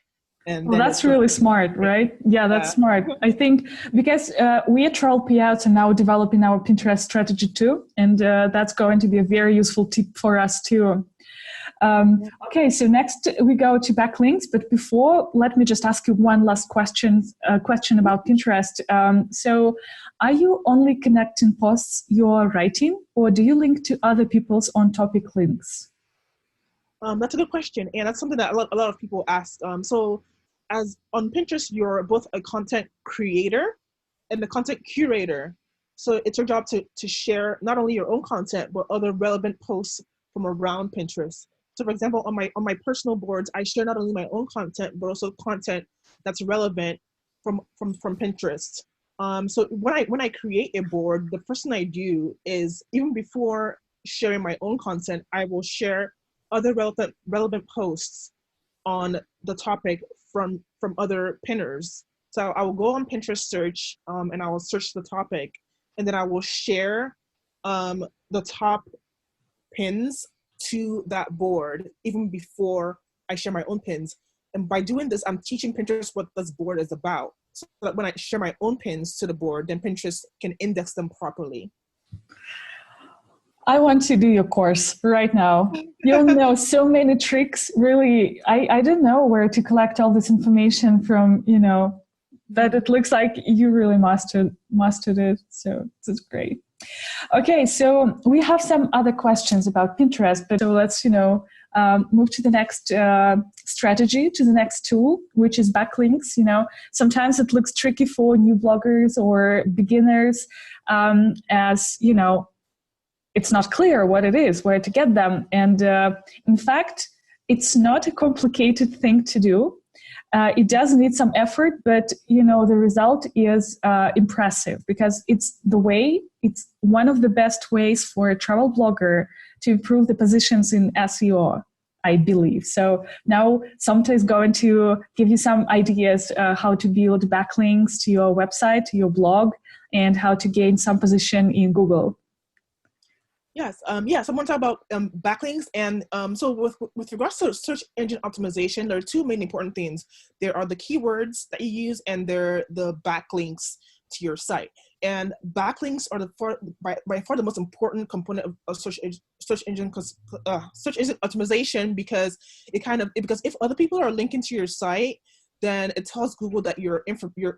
And well, then that's really smart, right? Yeah, that's smart. I think because we at Travelpayouts are now developing our Pinterest strategy too, and that's going to be a very useful tip for us too. Okay, so next we go to backlinks, but before, let me just ask you one last question about Pinterest. So are you only connecting posts you're writing, or do you link to other people's on-topic links? That's a good question, and that's something that a lot of people ask. So as on Pinterest, you're both a content creator and a content curator. So it's your job to share not only your own content, but other relevant posts from around Pinterest. So for example, on my personal boards, I share not only my own content, but also content that's relevant from Pinterest. So when I create a board, the first thing I do is, even before sharing my own content, I will share other relevant posts on the topic from other pinners. So I will go on Pinterest search, and I will search the topic, and then I will share the top pins to that board even before I share my own pins. And by doing this, I'm teaching Pinterest what this board is about, so that when I share my own pins to the board, then Pinterest can index them properly. I want to do your course right now. You know so many tricks. Really, I don't know where to collect all this information from, but it looks like you really mastered it. So this is great. Okay, so we have some other questions about Pinterest, but so let's, move to the next strategy, to the next tool, which is backlinks. Sometimes it looks tricky for new bloggers or beginners, as, it's not clear what it is, where to get them. And in fact, it's not a complicated thing to do. It does need some effort, but the result is impressive, because it's one of the best ways for a travel blogger to improve the positions in SEO, I believe. So now Somto is going to give you some ideas how to build backlinks to your website, to your blog, and how to gain some position in Google. Yes. So I'm going to talk about backlinks. And so with regards to search engine optimization, there are two main important things. There are the keywords that you use, and there are the backlinks to your site. And backlinks are by far the most important component of search engine optimization, because because if other people are linking to your site, then it tells Google that your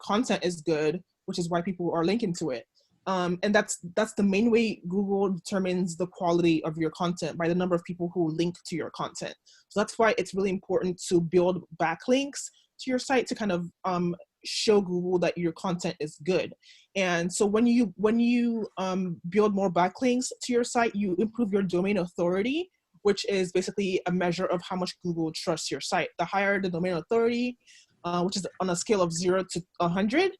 content is good, which is why people are linking to it. And that's the main way Google determines the quality of your content, by the number of people who link to your content. So that's why it's really important to build backlinks to your site to kind of show Google that your content is good. And so when you build more backlinks to your site, you improve your domain authority, which is basically a measure of how much Google trusts your site. The higher the domain authority, which is on a scale of 0 to 100,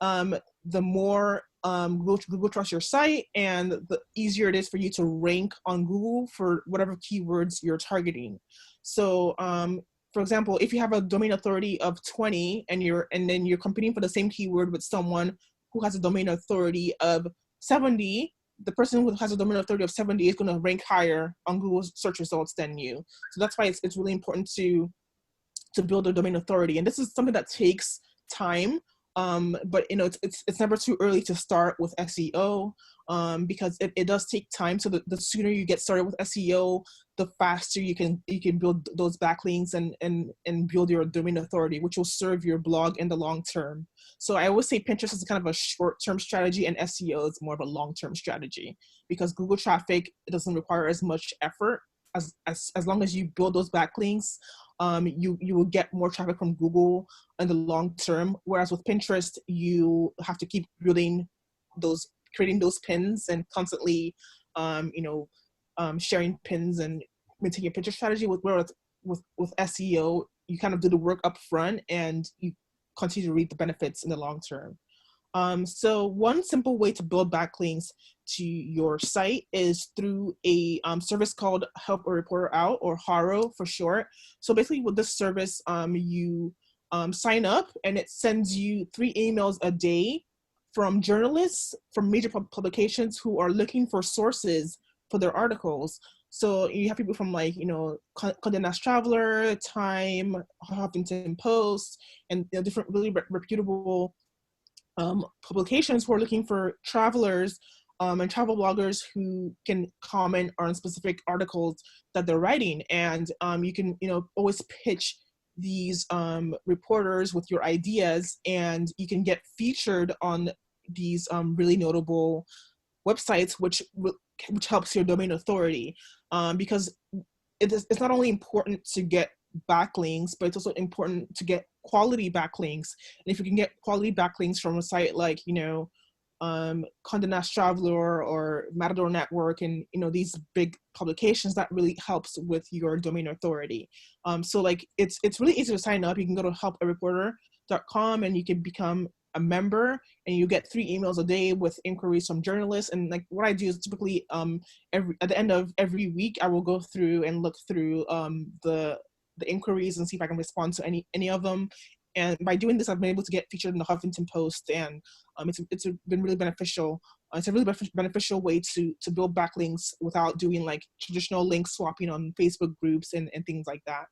the more Google trusts your site, and the easier it is for you to rank on Google for whatever keywords you're targeting. So for example, if you have a domain authority of 20 and then you're competing for the same keyword with someone who has a domain authority of 70, the person who has a domain authority of 70 is going to rank higher on Google's search results than you. So that's why it's really important to build a domain authority. And this is something that takes time. But it's never too early to start with SEO, because it does take time. So the sooner you get started with SEO, the faster you can build those backlinks and build your domain authority, which will serve your blog in the long term. So I always say Pinterest is kind of a short-term strategy, and SEO is more of a long-term strategy, because Google traffic, it doesn't require as much effort. As long as you build those backlinks, you will get more traffic from Google in the long term. Whereas with Pinterest, you have to keep creating those pins and constantly, sharing pins and maintaining your Pinterest strategy. With SEO, you kind of do the work up front, and you continue to reap the benefits in the long term. So one simple way to build backlinks to your site is through a service called Help a Reporter Out, or HARO for short. So basically with this service, you sign up, and it sends you 3 emails a day from journalists from major publications who are looking for sources for their articles. So you have people from like, Condé Nast Traveler, Time, Huffington Post, and different really reputable publications who are looking for travelers and travel bloggers who can comment on specific articles that they're writing. And you can, always pitch these reporters with your ideas, and you can get featured on these really notable websites, which helps your domain authority, because it's not only important to get backlinks, but it's also important to get quality backlinks. And if you can get quality backlinks from a site like, Condé Nast Traveler or Matador Network, and these big publications, that really helps with your domain authority. So like it's really easy to sign up. You can go to helpareporter.com and you can become a member, and you get 3 emails a day with inquiries from journalists. And like what I do is typically at the end of every week, I will go through and look through the inquiries and see if I can respond to any of them. And by doing this, I've been able to get featured in the Huffington Post, and it's been really beneficial. It's a really beneficial way to build backlinks without doing like traditional link swapping on Facebook groups and things like that.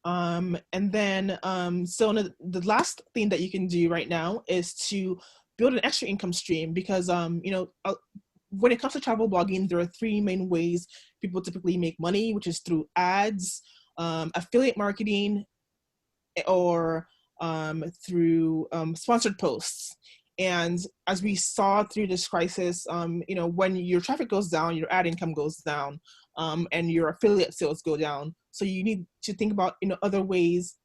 And then, so the last thing that you can do right now is to build an extra income stream, because, when it comes to travel blogging, there are 3 main ways people typically make money, which is through ads, affiliate marketing, or through sponsored posts. And as we saw through this crisis, when your traffic goes down, your ad income goes down, and your affiliate sales go down. So you need to think about, other ways,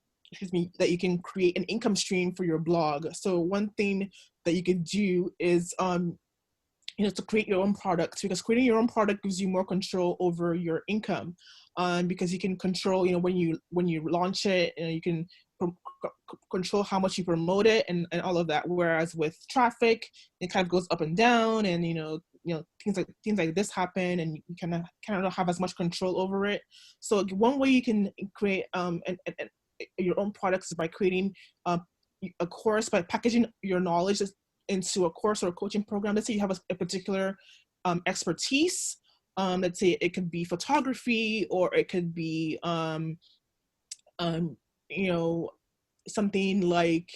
that you can create an income stream for your blog. So one thing that you could do is, to create your own products, because creating your own product gives you more control over your income, because you can control, when you launch it, you can control how much you promote it and all of that. Whereas with traffic, it kind of goes up and down, and things like this happen, and you kind of don't have as much control over it. So one way you can create your own products is by creating a course, by packaging your knowledge into a course or a coaching program. Let's say you have a particular expertise. Let's say it could be photography, or it could be something like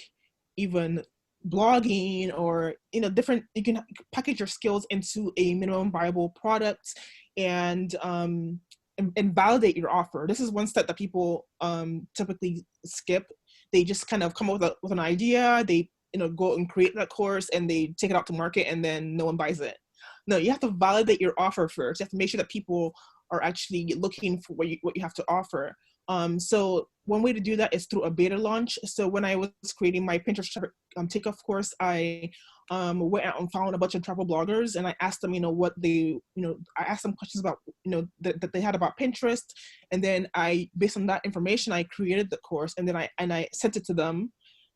even blogging, or different. You can package your skills into a minimum viable product, and validate your offer. This is one step that people typically skip. They just kind of come up with an idea, they go and create that course, and they take it out to market, and then no one buys it. No, you have to validate your offer first. You have to make sure that people are actually looking for what you have to offer. So one way to do that is through a beta launch. So when I was creating my Pinterest takeoff course, I went out and found a bunch of travel bloggers, and I asked them, what they, I asked them questions about, that they had about Pinterest. And then based on that information, I created the course, and then I sent it to them,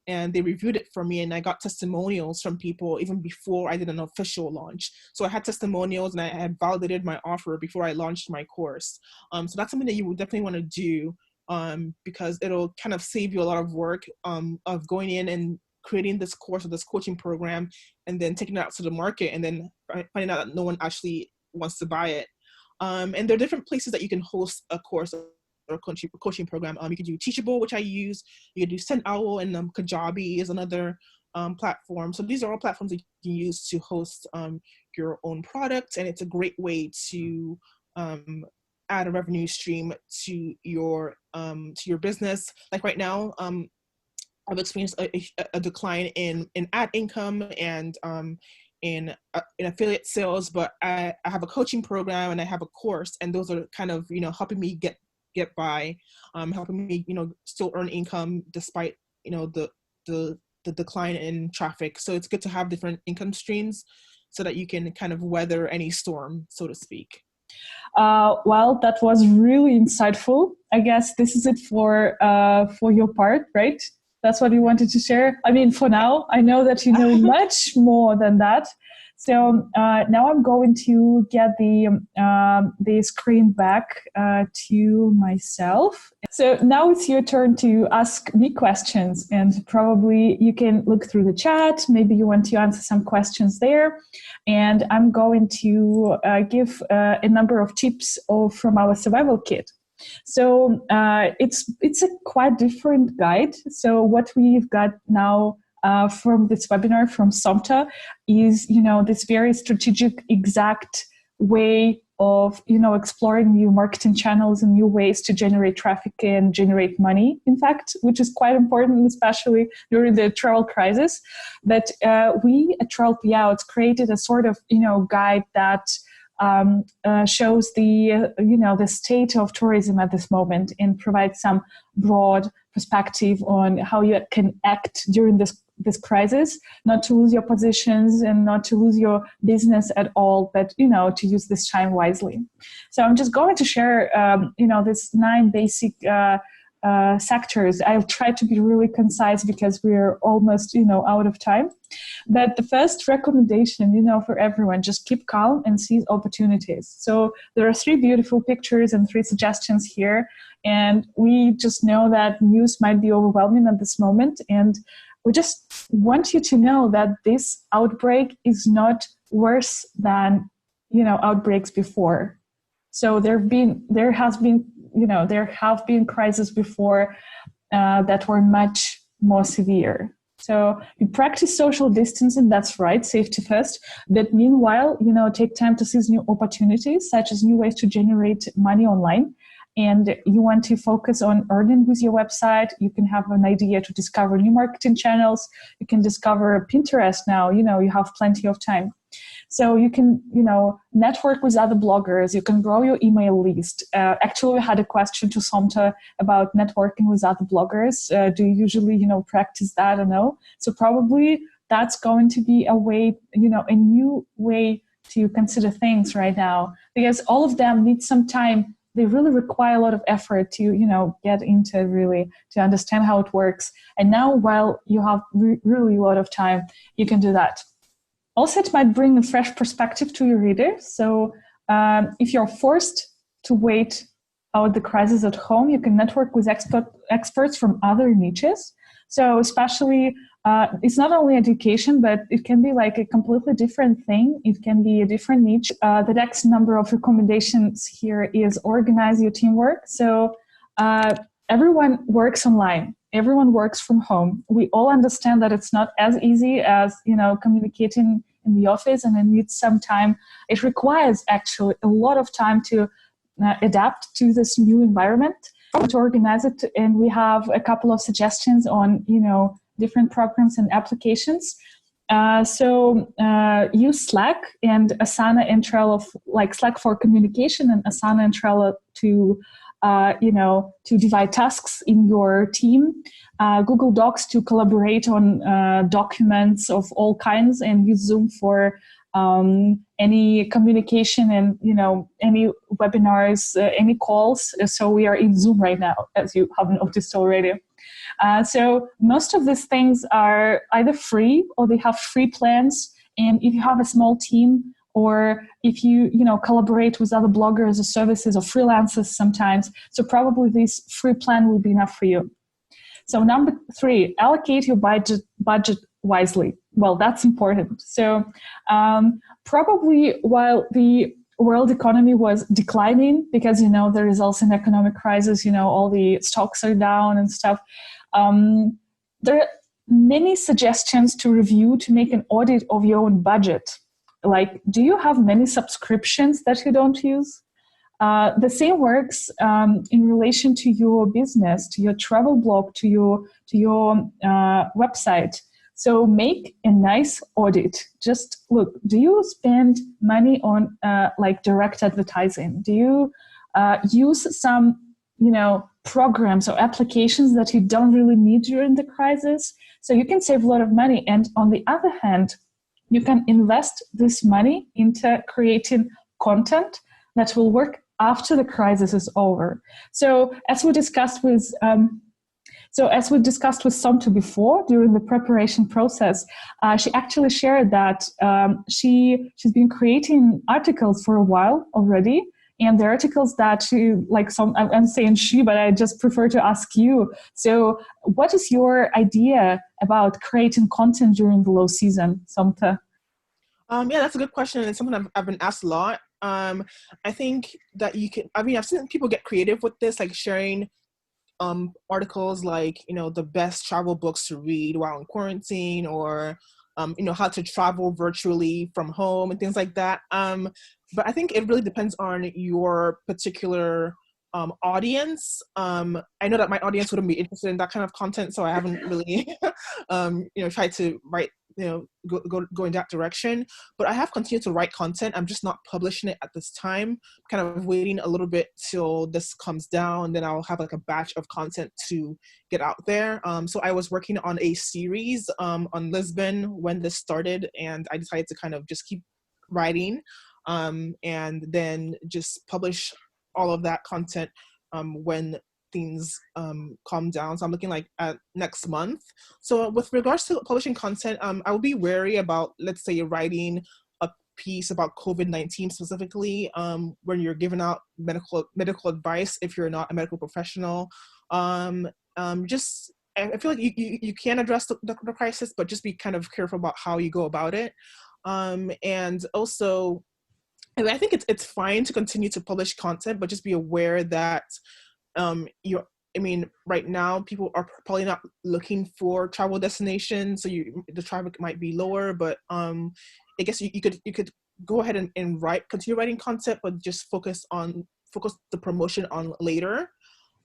and they reviewed it for me, and I got testimonials from people even before I did an official launch. So I had testimonials, and I had validated my offer before I launched my course. So that's something that you would definitely want to do, because it'll kind of save you a lot of work of going in and creating this course or this coaching program, and then taking it out to the market, and then finding out that no one actually wants to buy it. And there are different places that you can host a course or coaching program. You can do Teachable, which I use. You can do Send Owl, and Kajabi is another platform. So these are all platforms that you can use to host your own product, and it's a great way to add a revenue stream to your business. Like right now, I've experienced a decline in ad income and in affiliate sales, but I have a coaching program and I have a course, and those are kind of helping me get by, helping me still earn income despite the decline in traffic. So it's good to have different income streams so that you can kind of weather any storm, so to speak. Well, that was really insightful. I guess this is it for your part, right? That's what you wanted to share. I mean, for now, I know that you know much more than that. So now I'm going to get the screen back to myself. So now it's your turn to ask me questions, and probably you can look through the chat. Maybe you want to answer some questions there. And I'm going to give a number of tips from our survival kit. So it's a quite different guide. So what we've got now from this webinar from Somto is, this very strategic, exact way of, exploring new marketing channels and new ways to generate traffic and generate money, in fact, which is quite important, especially during the travel crisis. But we at Travelpayouts created a sort of, guide that shows the state of tourism at this moment and provides some broad perspective on how you can act during this crisis, not to lose your positions and not to lose your business at all, but to use this time wisely. So I'm just going to share this 9 basic sectors. I'll try to be really concise because we're almost out of time. But the first recommendation for everyone, just keep calm and seize opportunities. So there are 3 beautiful pictures and 3 suggestions here, and we just know that news might be overwhelming at this moment, and we just want you to know that this outbreak is not worse than outbreaks before. So there have been crises before that were much more severe. So you practice social distancing, that's right, safety first. But meanwhile, take time to seize new opportunities, such as new ways to generate money online. And you want to focus on earning with your website. You can have an idea to discover new marketing channels. You can discover Pinterest now. You have plenty of time. So you can, network with other bloggers. You can grow your email list. Actually, we had a question to Somto about networking with other bloggers. Do you usually, practice that or no? So probably that's going to be a way, a new way to consider things right now, because all of them need some time. They really require a lot of effort to, get into really, to understand how it works. And now, while you have really a lot of time, you can do that. Also, it might bring a fresh perspective to your readers. So if you're forced to wait out the crisis at home, you can network with experts from other niches. So especially, it's not only education, but it can be like a completely different thing. It can be a different niche. The next number of recommendations here is organize your teamwork. So everyone works online. Everyone works from home. We all understand that it's not as easy as, communicating in the office, and it needs some time. It requires actually a lot of time to adapt to this new environment, to organize it. And we have a couple of suggestions on, different programs and applications. So use Slack and Asana and Trello, like Slack for communication and Asana and Trello to divide tasks in your team. Google Docs to collaborate on documents of all kinds, and use Zoom for any communication and, any webinars, any calls. So we are in Zoom right now, as you have noticed already. So most of these things are either free or they have free plans. And if you have a small team, or if you, collaborate with other bloggers or services or freelancers sometimes, so probably this free plan will be enough for you. So number 3, allocate your budget wisely. Well, that's important. So probably while the world economy was declining, because, there is also an economic crisis, all the stocks are down and stuff, there are many suggestions to review, to make an audit of your own budget. Like, do you have many subscriptions that you don't use? The same works in relation to your business, to your travel blog, to your website. So make a nice audit. Just look, do you spend money on direct advertising? Do you use some, programs or applications that you don't really need during the crisis? So you can save a lot of money. And on the other hand, you can invest this money into creating content that will work after the crisis is over. So as we discussed with So as we discussed with Somto before, during the preparation process, she actually shared that she's been creating articles for a while already. And the articles that she, like I'm saying she, but I just prefer to ask you. So what is your idea about creating content during the low season, Somta? Yeah, that's a good question. And it's something I've been asked a lot. I think that I've seen people get creative with this, like sharing articles like, the best travel books to read while in quarantine, or, how to travel virtually from home and things like that. But I think it really depends on your particular audience. I know that my audience wouldn't be interested in that kind of content, so I haven't really, tried to write, go in that direction. But I have continued to write content. I'm just not publishing it at this time. Kind of waiting a little bit till this comes down, then I'll have like a batch of content to get out there. So I was working on a series on Lisbon when this started, and I decided to kind of just keep writing, and then just publish all of that content when things calm down. So I'm looking like at next month. So with regards to publishing content, I will be wary about, let's say, writing a piece about COVID-19 specifically, when you're giving out medical advice if you're not a medical professional. Just I feel like you can address the crisis, but just be kind of careful about how you go about it. And also, I think it's fine to continue to publish content, but just be aware that right now people are probably not looking for travel destinations, so the traffic might be lower. But I guess you could go ahead and continue writing content, but just focus the promotion on later.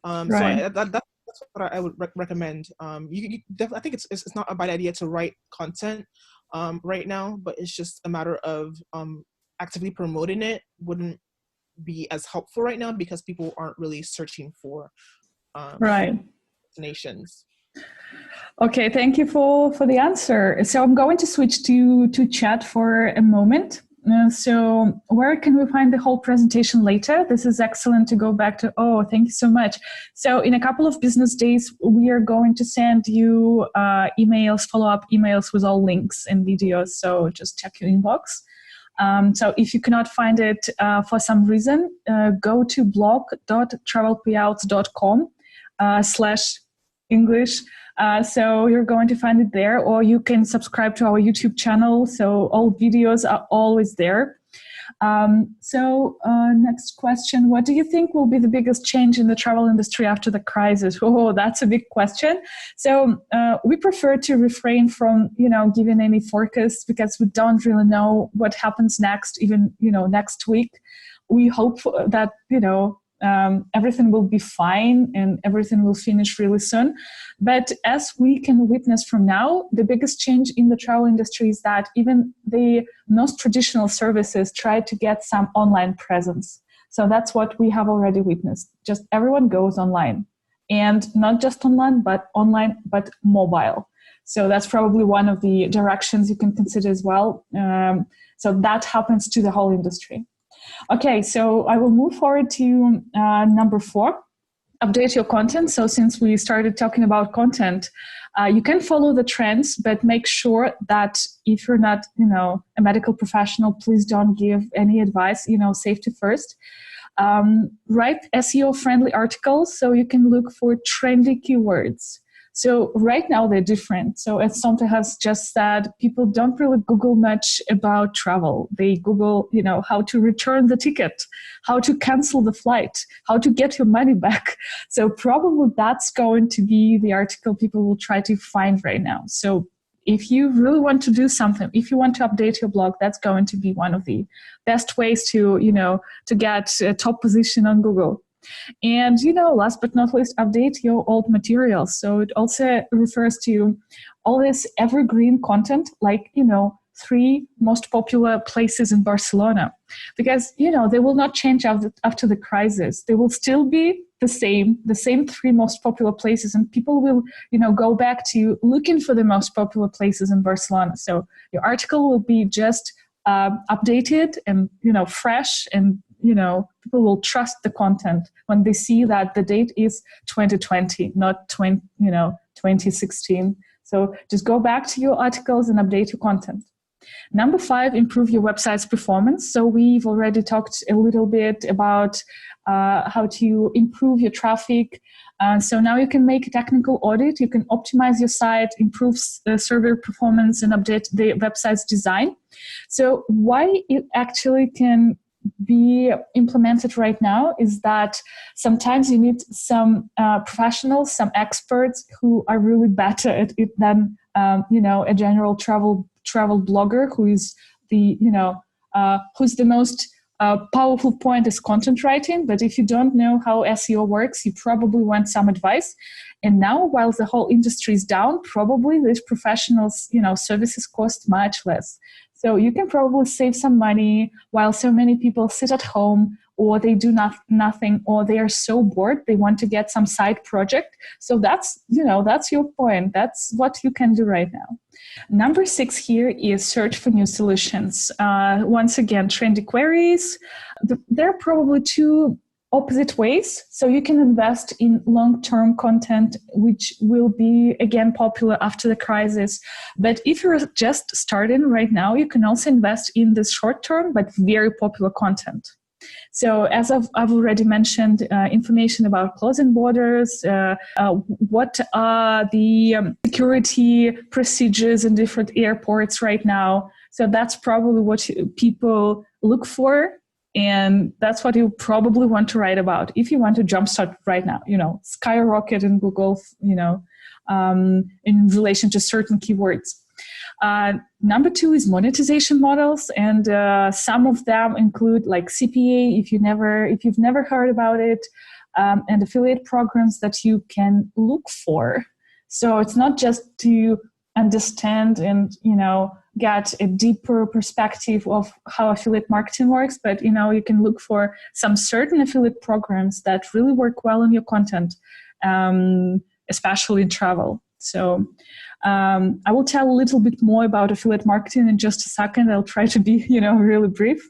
Right. So that's what I would recommend. You definitely, I think it's not a bad idea to write content right now, but it's just a matter of actively promoting it wouldn't be as helpful right now because people aren't really searching for right destinations. Okay, thank you for the answer. So I'm going to switch to chat for a moment. So where can we find the whole presentation later? This is excellent to go back to. Oh, thank you so much. So in a couple of business days, we are going to send you emails, follow-up emails with all links and videos. So just check your inbox. So if you cannot find it for some reason, go to blog.travelpayouts.com/English. So you're going to find it there, or you can subscribe to our YouTube channel. So all videos are always there. Next question. What do you think will be the biggest change in the travel industry after the crisis? Oh, that's a big question. So we prefer to refrain from, giving any forecasts because we don't really know what happens next, even, next week. We hope that, everything will be fine and everything will finish really soon. But as we can witness from now, the biggest change in the travel industry is that even the most traditional services try to get some online presence. So that's what we have already witnessed. Just everyone goes online, and not just online, but mobile. So that's probably one of the directions you can consider as well. So that happens to the whole industry. Okay, so I will move forward to number 4, update your content. So since we started talking about content, you can follow the trends, but make sure that if you're not, a medical professional, please don't give any advice, safety first. Write SEO-friendly articles so you can look for trendy keywords. So right now they're different. So as Somto has just said, people don't really Google much about travel. They Google, how to return the ticket, how to cancel the flight, how to get your money back. So probably that's going to be the article people will try to find right now. So if you really want to do something, if you want to update your blog, that's going to be one of the best ways to, to get a top position on Google. And, last but not least, update your old materials. So it also refers to all this evergreen content, like, 3 most popular places in Barcelona. Because, they will not change after the crisis. They will still be the same 3 most popular places. And people will, go back to looking for the most popular places in Barcelona. So your article will be just updated and, fresh and, people will trust the content when they see that the date is 2020, not 2016. So just go back to your articles and update your content. Number 5, improve your website's performance. So we've already talked a little bit about how to improve your traffic. So now you can make a technical audit, you can optimize your site, improve server performance, and update the website's design. So why it actually can be implemented right now is that sometimes you need some professionals, some experts who are really better at it than a general travel blogger who is who's the most powerful point is content writing. But if you don't know how SEO works, you probably want some advice. And now, while the whole industry is down, probably these professionals, services cost much less. So you can probably save some money while so many people sit at home, or they do nothing, or they are so bored they want to get some side project. So that's your point. That's what you can do right now. Number 6 here is search for new solutions. Once again, trendy queries. There are probably 2 opposite ways. So you can invest in long-term content, which will be again popular after the crisis. But if you're just starting right now, you can also invest in this short-term but very popular content. So as I've already mentioned, information about closing borders, what are the security procedures in different airports right now. So that's probably what people look for. And that's what you probably want to write about if you want to jumpstart right now, skyrocket in Google, in relation to certain keywords. Number 2 is monetization models, and some of them include like CPA, if you've never heard about it, and affiliate programs that you can look for. So it's not just to understand and get a deeper perspective of how affiliate marketing works, but you can look for some certain affiliate programs that really work well in your content, especially in travel. So I will tell a little bit more about affiliate marketing in just a second. I'll try to be, really brief.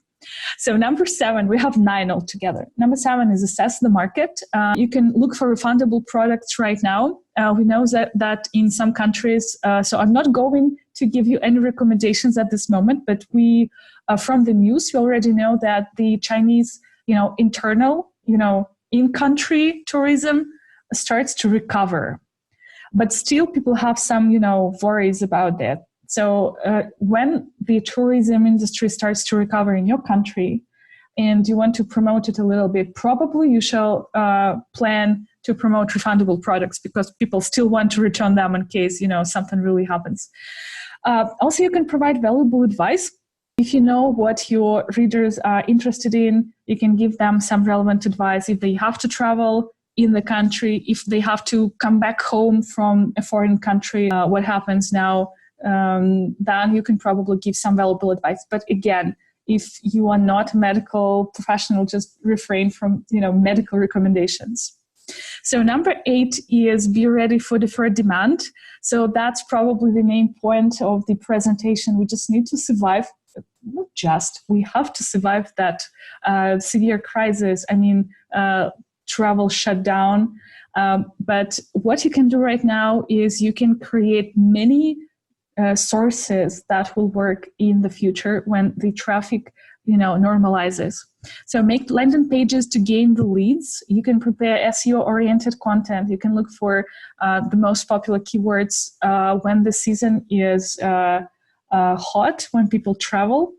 So number 7, we have 9 altogether. Number 7 is assess the market. You can look for refundable products right now. We know that in some countries, so I'm not going to give you any recommendations at this moment, but we, from the news, we already know that the Chinese, internal, in-country tourism starts to recover. But still people have some, worries about that. So when the tourism industry starts to recover in your country and you want to promote it a little bit, probably you shall plan to promote refundable products because people still want to return them in case, something really happens. Also, you can provide valuable advice. If you know what your readers are interested in, you can give them some relevant advice. If they have to travel in the country, if they have to come back home from a foreign country, what happens now, then you can probably give some valuable advice. But again, if you are not a medical professional, just refrain from, medical recommendations. So number 8 is be ready for deferred demand. So that's probably the main point of the presentation. We just need to survive. Not just, we have to survive that severe crisis. Travel shut down. But what you can do right now is you can create many sources that will work in the future when the traffic, normalizes. So make landing pages to gain the leads. You can prepare SEO-oriented content. You can look for the most popular keywords when the season is hot, when people travel.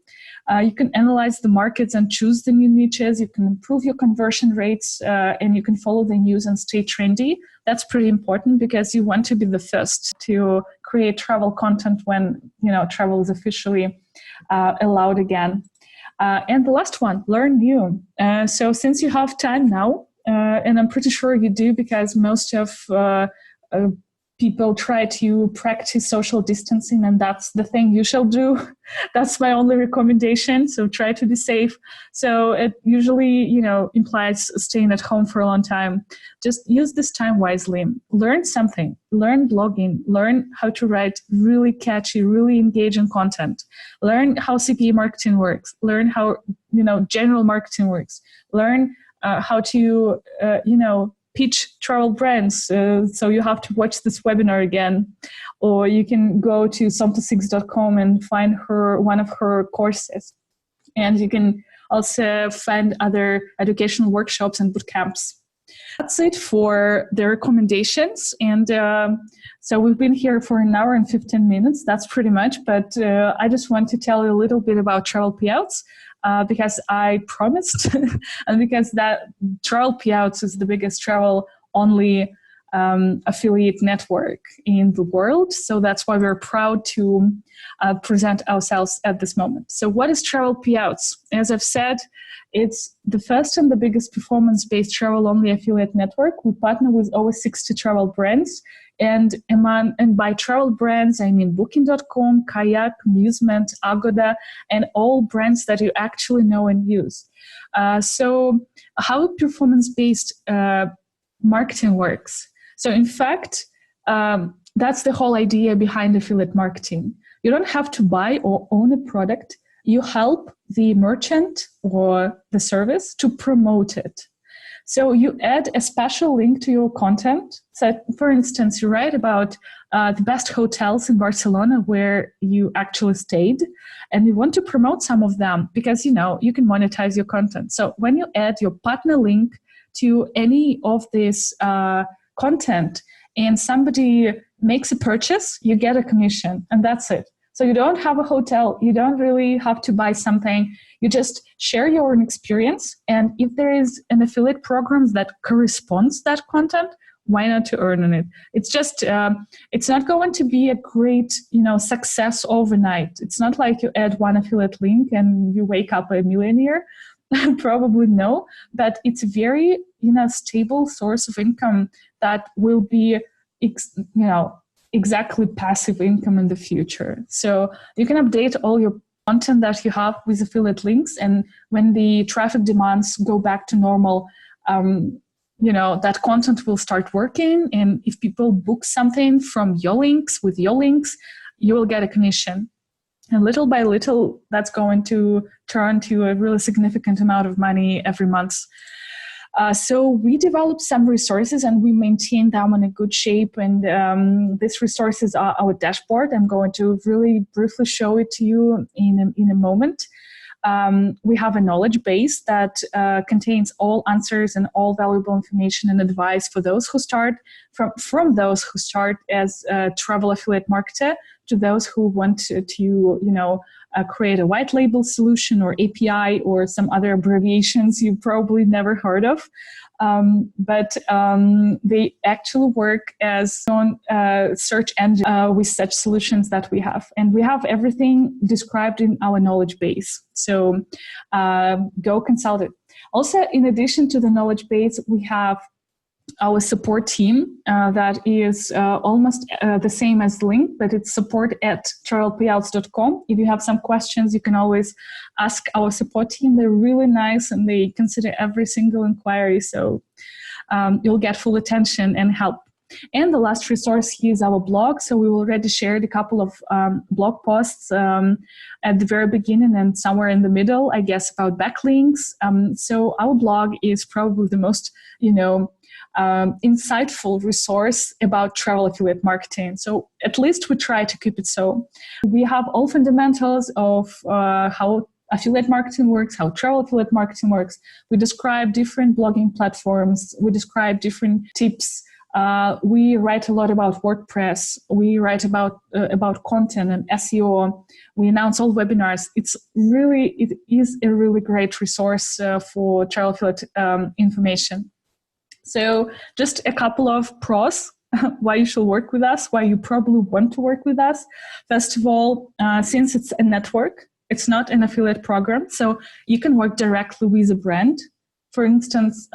You can analyze the markets and choose the new niches. You can improve your conversion rates and you can follow the news and stay trendy. That's pretty important because you want to be the first to create travel content when, travel is officially allowed again. And the last one, learn new. So since you have time now, and I'm pretty sure you do because most of people try to practice social distancing, and that's the thing you shall do. That's my only recommendation. So try to be safe. So it usually, implies staying at home for a long time. Just use this time wisely. Learn something. Learn blogging. Learn how to write really catchy, really engaging content. Learn how CPA marketing works. Learn how, general marketing works. Learn how to, pitch travel brands. So you have to watch this webinar again, or you can go to somto6.com and find one of her courses. And you can also find other educational workshops and boot camps. That's it for the recommendations. And so we've been here for an hour and 15 minutes. That's pretty much. But I just want to tell you a little bit about Travelpayouts. Because I promised, and because that Travelpayouts is the biggest travel-only affiliate network in the world. So that's why we're proud to present ourselves at this moment. So what is Travelpayouts? As I've said, it's the first and the biggest performance-based travel-only affiliate network. We partner with over 60 travel brands. And by travel brands, I mean Booking.com, Kayak, Musement, Agoda, and all brands that you actually know and use. So how performance-based marketing works? So in fact, that's the whole idea behind affiliate marketing. You don't have to buy or own a product. You help the merchant or the service to promote it. So you add a special link to your content. So for instance, you write about the best hotels in Barcelona where you actually stayed, and you want to promote some of them because, you can monetize your content. So when you add your partner link to any of this content and somebody makes a purchase, you get a commission, and that's it. So you don't have a hotel, you don't really have to buy something, you just share your own experience. And if there is an affiliate program that corresponds to that content, why not to earn on it? It's just, it's not going to be a great, success overnight. It's not like you add one affiliate link and you wake up a millionaire. Probably no, but it's a very, stable source of income that will be, exactly passive income in the future. So you can update all your content that you have with affiliate links, and when the traffic demands go back to normal, that content will start working. And if people book something from your links, with your links, you will get a commission. And little by little, that's going to turn to a really significant amount of money every month. So we developed some resources and we maintain them in a good shape. And these resources are our dashboard. I'm going to really briefly show it to you in a moment. We have a knowledge base that contains all answers and all valuable information and advice for those who start, from those who start as a travel affiliate marketer to those who want to create a white label solution or API or some other abbreviations you probably never heard of. But they actually work as on search engine with such solutions that we have. And we have everything described in our knowledge base. So go consult it. Also, in addition to the knowledge base, we have our support team that is almost the same as the link, but it's support@travelpayouts.com. If you have some questions, you can always ask our support team. They're really nice and they consider every single inquiry. So you'll get full attention and help. And the last resource here is our blog. So we already shared a couple of blog posts at the very beginning and somewhere in the middle, I guess, about backlinks. So our blog is probably the most, insightful resource about travel affiliate marketing. So at least we try to keep it so. We have all fundamentals of how affiliate marketing works, how travel affiliate marketing works. We describe different blogging platforms. We describe different tips. We write a lot about WordPress. We write about content and SEO. We announce all webinars. It is a really great resource for travel affiliate information. So just a couple of pros, why you should work with us, why you probably want to work with us. First of all, since it's a network, it's not an affiliate program, so you can work directly with a brand. For instance,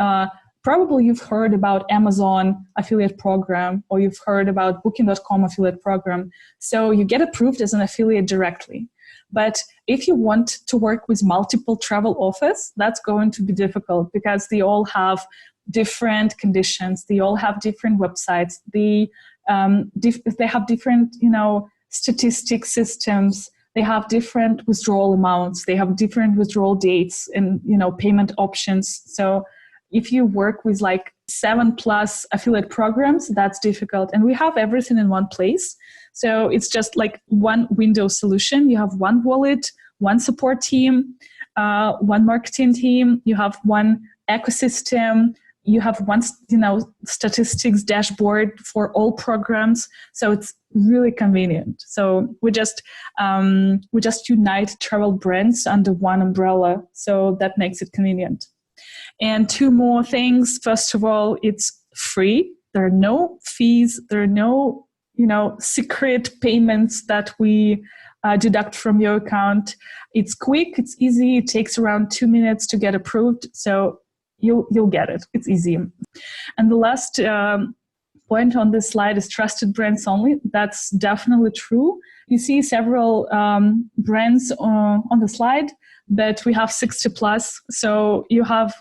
Probably you've heard about Amazon affiliate program, or you've heard about booking.com affiliate program. So you get approved as an affiliate directly. But if you want to work with multiple travel offers, that's going to be difficult because they all have different conditions. They all have different websites. They have different, statistic systems. They have different withdrawal amounts. They have different withdrawal dates and, payment options. So if you work with like 7+ affiliate programs, that's difficult. And we have everything in one place. So it's just like one window solution. You have one wallet, one support team, one marketing team. You have one ecosystem. You have one, statistics dashboard for all programs. So it's really convenient. So we just unite travel brands under one umbrella. So that makes it convenient. And 2 more things. First of all, it's free. There are no fees. There are no, secret payments that we deduct from your account. It's quick. It's easy. It takes around 2 minutes to get approved. So you'll get it. It's easy. And the last point on this slide is trusted brands only. That's definitely true. You see several brands on the slide, but we have 60+. So you have,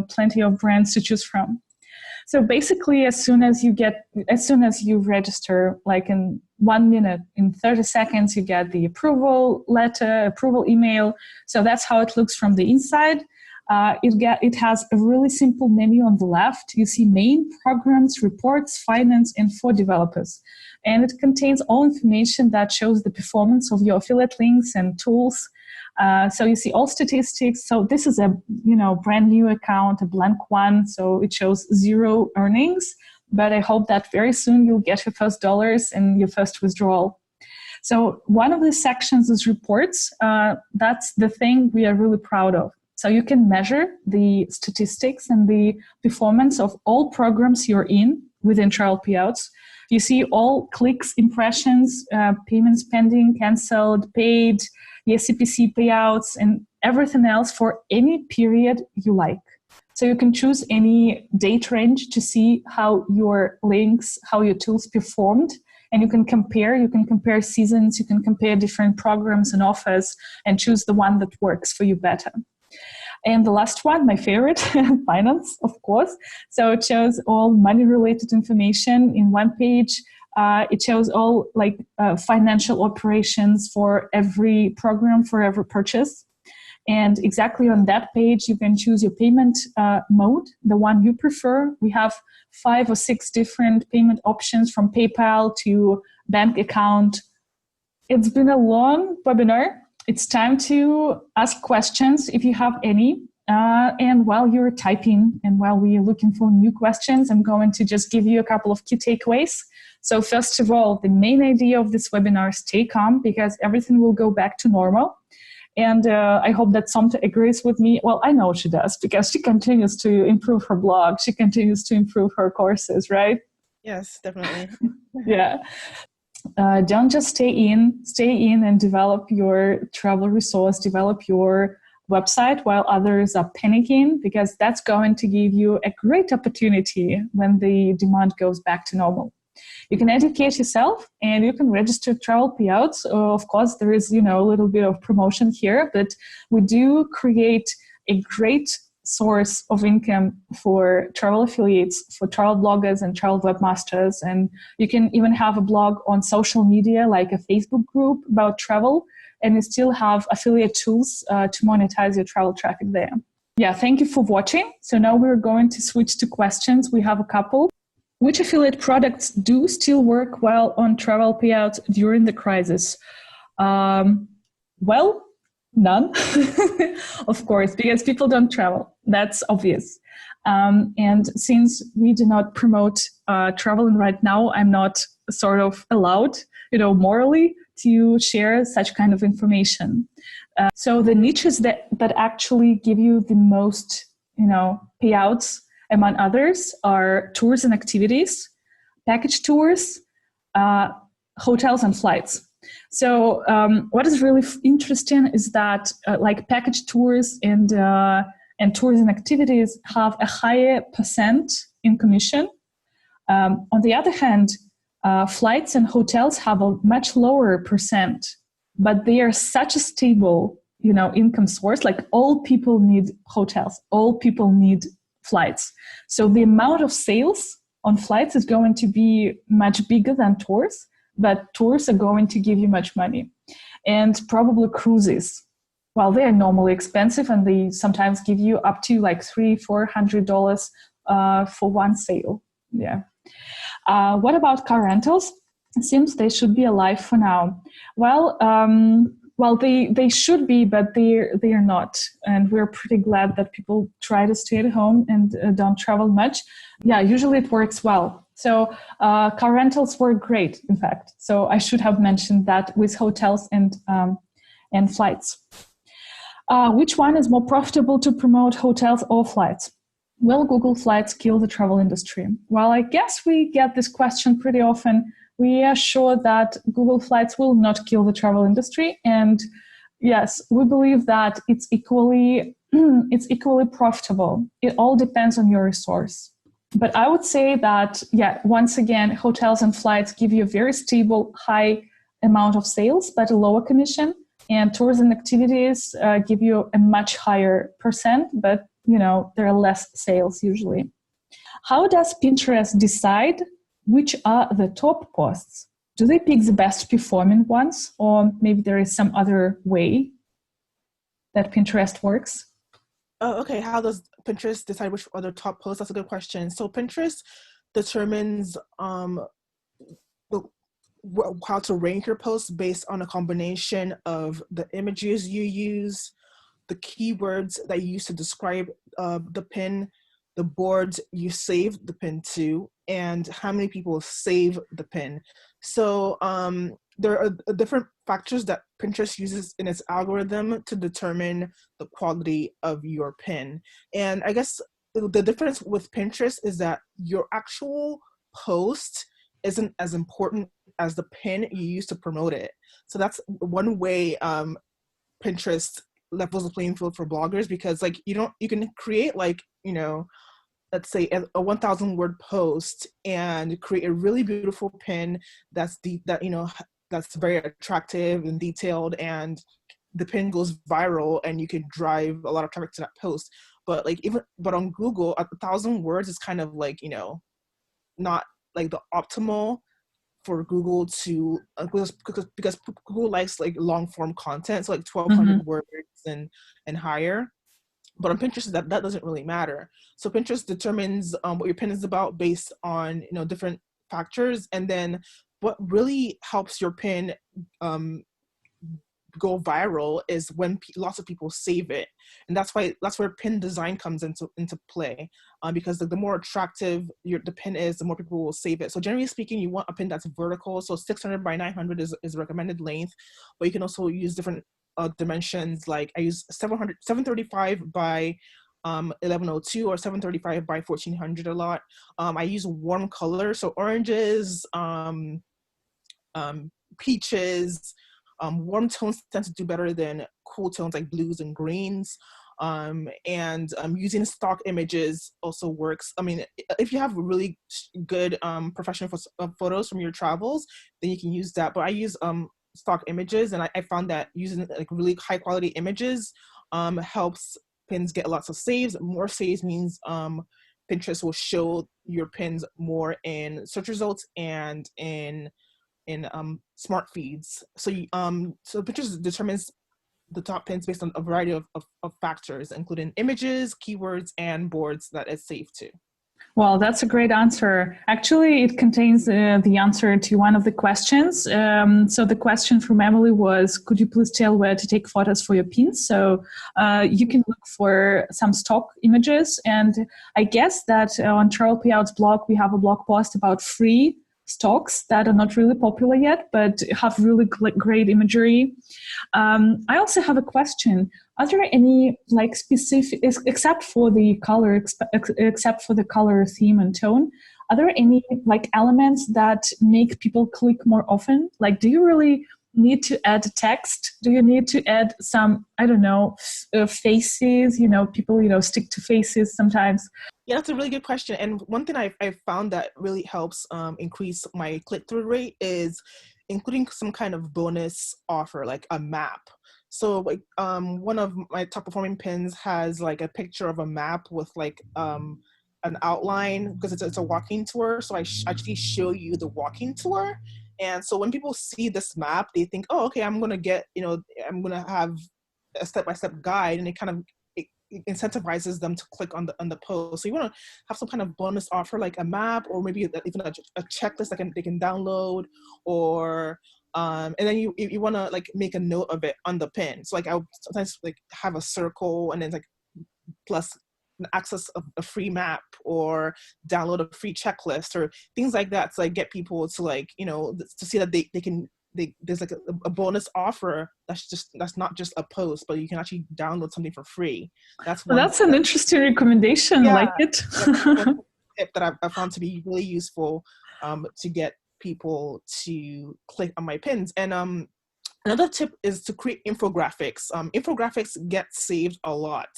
plenty of brands to choose from. So basically, as soon as you register, like in 1 minute, in 30 seconds, you get the approval letter, approval email. So that's how it looks from the inside. It has a really simple menu on the left. You see main, programs, reports, finance, and for developers. And it contains all information that shows the performance of your affiliate links and tools. So you see all statistics. So this is a brand new account, a blank one. So it shows 0 earnings. But I hope that very soon you'll get your first dollars and your first withdrawal. So one of the sections is reports. That's the thing we are really proud of. So you can measure the statistics and the performance of all programs you're in within Travelpayouts. You see all clicks, impressions, payments pending, canceled, paid, CPC payouts, and everything else for any period you like. So you can choose any date range to see how your links, how your tools performed. And you can compare seasons, you can compare different programs and offers and choose the one that works for you better. And the last one, my favorite, finance, of course. So it shows all money-related information in one page. It shows all financial operations for every program, for every purchase. And exactly on that page, you can choose your payment mode, the one you prefer. We have 5 or 6 different payment options from PayPal to bank account. It's been a long webinar. It's time to ask questions if you have any. And while you're typing and while we're looking for new questions, I'm going to just give you a couple of key takeaways. So first of all, the main idea of this webinar is stay calm because everything will go back to normal. And I hope that Somto agrees with me. Well, I know she does because she continues to improve her blog. She continues to improve her courses, right? Yes, definitely. Yeah. Don't just stay in and develop your travel resource, develop your website while others are panicking, because that's going to give you a great opportunity when the demand goes back to normal. You can educate yourself and you can register Travelpayouts. Of course, there is, a little bit of promotion here, but we do create a great source of income for travel affiliates, for travel bloggers and travel webmasters. And you can even have a blog on social media, like a Facebook group about travel, and you still have affiliate tools to monetize your travel traffic there. Yeah, thank you for watching. So now we're going to switch to questions. We have a couple. Which affiliate products do still work well on Travelpayouts during the crisis? Well, none, of course, because people don't travel. That's obvious. And since we do not promote traveling right now, I'm not sort of allowed, morally to share such kind of information. So the niches that actually give you the most, payouts, among others, are tours and activities, package tours, hotels and flights. So what is really interesting is that like package tours and and tourism activities have a higher percent in commission. On the other hand, flights and hotels have a much lower percent, but they are such a stable, income source. Like, all people need hotels, all people need flights. So the amount of sales on flights is going to be much bigger than tours, but tours are going to give you much money. And probably cruises. Well, they are normally expensive, and they sometimes give you up to like $300-400 for one sale. Yeah. What about car rentals? It seems they should be alive for now. Well, they should be, but they are not. And we're pretty glad that people try to stay at home and don't travel much. Yeah, usually it works well. So car rentals work great, in fact. So I should have mentioned that with hotels and flights. Which one is more profitable to promote, hotels or flights? Will Google Flights kill the travel industry? Well, I guess we get this question pretty often. We are sure that Google Flights will not kill the travel industry. And yes, we believe that it's equally profitable. It all depends on your resource. But I would say that, once again, hotels and flights give you a very stable, high amount of sales, but a lower commission. And tourism activities give you a much higher percent, but there are less sales usually. How does Pinterest decide which are the top posts? Do they pick the best performing ones, or maybe there is some other way that Pinterest works? Oh, okay. How does Pinterest decide which are the top posts? That's a good question. So Pinterest determines how to rank your posts based on a combination of the images you use, the keywords that you use to describe the pin, the boards you save the pin to, and how many people save the pin. So there are different factors that Pinterest uses in its algorithm to determine the quality of your pin. And I guess the difference with Pinterest is that your actual post isn't as important as the pin you use to promote it. So that's one way Pinterest levels the playing field for bloggers, because like you can create like, let's say a 1,000 word post and create a really beautiful pin that's that's very attractive and detailed, and the pin goes viral and you can drive a lot of traffic to that post. But on Google, 1,000 words is kind of like, not like the optimal for Google to because Google likes like long form content, so like 1,200 words and higher. But on Pinterest, that doesn't really matter. So Pinterest determines what your pin is about based on different factors, and then what really helps your pin go viral is when lots of people save it, and that's where pin design comes into play, because the more attractive the pin is, the more people will save it. So generally speaking, you want a pin that's vertical, so 600 by 900 is recommended length, but you can also use different dimensions. Like I use 735 by 1102 or 735 by 1400 a lot. I use warm colors, so oranges, peaches. Warm tones tend to do better than cool tones like blues and greens. And using stock images also works. I mean, if you have really good professional photos from your travels, then you can use that. But I use stock images, and I found that using like really high quality images helps pins get lots of saves. More saves means Pinterest will show your pins more in search results and in smart feeds. So so Pinterest determines the top pins based on a variety of factors, including images, keywords, and boards that it's saved to. Well, that's a great answer. Actually, it contains the answer to one of the questions. So the question from Emily was, could you please tell where to take photos for your pins? So you can look for some stock images. And I guess that on Travelpayouts blog, we have a blog post about free stocks that are not really popular yet, but have really great imagery. I also have a question. Are there any like specific, except for the color, except for the color, theme, and tone, are there any like elements that make people click more often? Like, do you really need to add text? Do you need to add some, I don't know, faces? People, stick to faces sometimes. Yeah, that's a really good question. And one thing I've found that really helps increase my click-through rate is including some kind of bonus offer, like a map. So like one of my top performing pins has like a picture of a map with like an outline, because it's a walking tour. So I actually show you the walking tour. And so when people see this map, they think, oh, okay, I'm going to have a step-by-step guide, and it kind of it incentivizes them to click on the post. So you want to have some kind of bonus offer, like a map, or maybe even a checklist that they can download, or and then you want to like make a note of it on the pin. So like I'll sometimes like have a circle and then like plus access a free map or download a free checklist or things like that, to like get people to like, to see that they can there's like a bonus offer that's not just a post, but you can actually download something for free. That's an interesting recommendation. Yeah, like it. That's one tip that I've found to be really useful to get people to click on my pins. And another tip is to create infographics. Infographics get saved a lot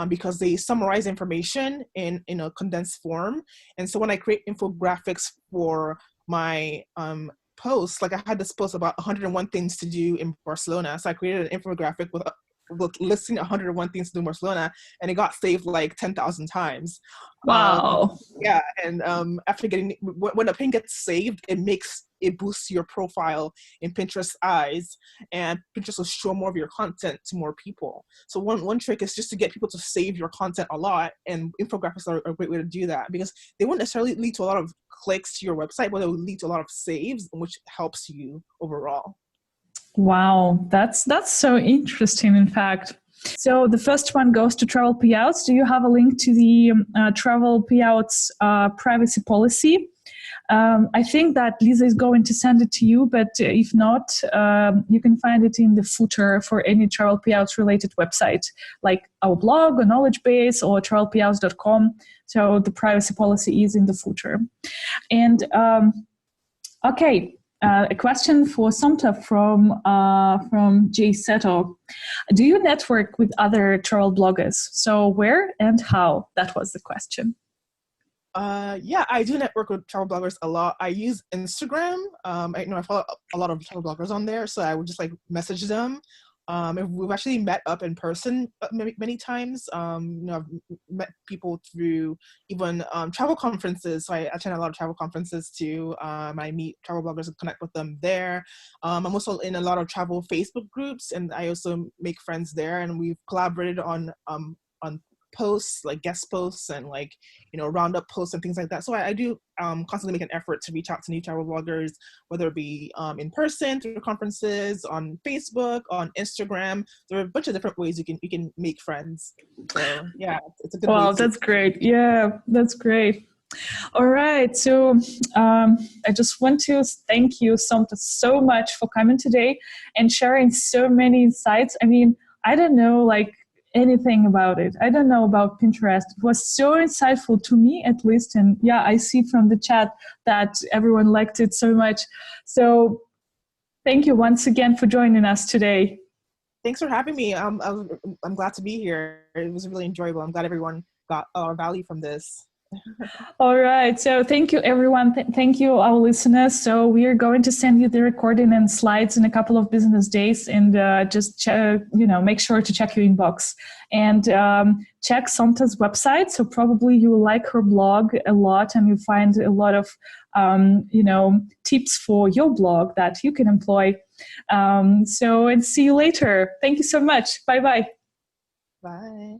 because they summarize information in a condensed form. And so when I create infographics for my posts, like I had this post about 101 things to do in Barcelona. So I created an infographic with listing 101 things to do in Barcelona, and it got saved like 10,000 times. Wow. Yeah, and after when a pin gets saved, it boosts your profile in Pinterest's eyes, and Pinterest will show more of your content to more people. So one trick is just to get people to save your content a lot, and infographics are a great way to do that, because they won't necessarily lead to a lot of clicks to your website, but they will lead to a lot of saves, which helps you overall. Wow, that's so interesting, in fact. So the first one goes to Travelpayouts. Do you have a link to the Travelpayouts privacy policy? I think that Lisa is going to send it to you, but if not, you can find it in the footer for any Travelpayouts related website, like our blog or knowledge base or travelpayouts.com. So the privacy policy is in the footer. And okay. A question for Somto from Jay Seto. Do you network with other travel bloggers? So where and how? That was the question. Yeah, I do network with travel bloggers a lot. I use Instagram. I follow a lot of travel bloggers on there, so I would just like message them. We've actually met up in person many times. I've met people through even travel conferences. So I attend a lot of travel conferences too. I meet travel bloggers and connect with them there. I'm also in a lot of travel Facebook groups, and I also make friends there. And we've collaborated on posts, like guest posts and like, roundup posts and things like that. So I do constantly make an effort to reach out to new travel bloggers, whether it be in person, through conferences, on Facebook, on Instagram. There are a bunch of different ways you can make friends. So yeah, it's a good way. Wow, that's great. Yeah, that's great. All right. So I just want to thank you, Somto, so much for coming today and sharing so many insights. I mean, I don't know, like, anything about it. I don't know about Pinterest. It was so insightful to me, at least. And yeah, I see from the chat that everyone liked it so much. So thank you once again for joining us today. Thanks for having me. I'm glad to be here. It was really enjoyable. I'm glad everyone got value from this. All right. So thank you, everyone. Thank you, our listeners. So we are going to send you the recording and slides in a couple of business days, and just make sure to check your inbox and check Somto's website. So probably you will like her blog a lot, and you'll find a lot of tips for your blog that you can employ. And see you later. Thank you so much. Bye-bye. Bye.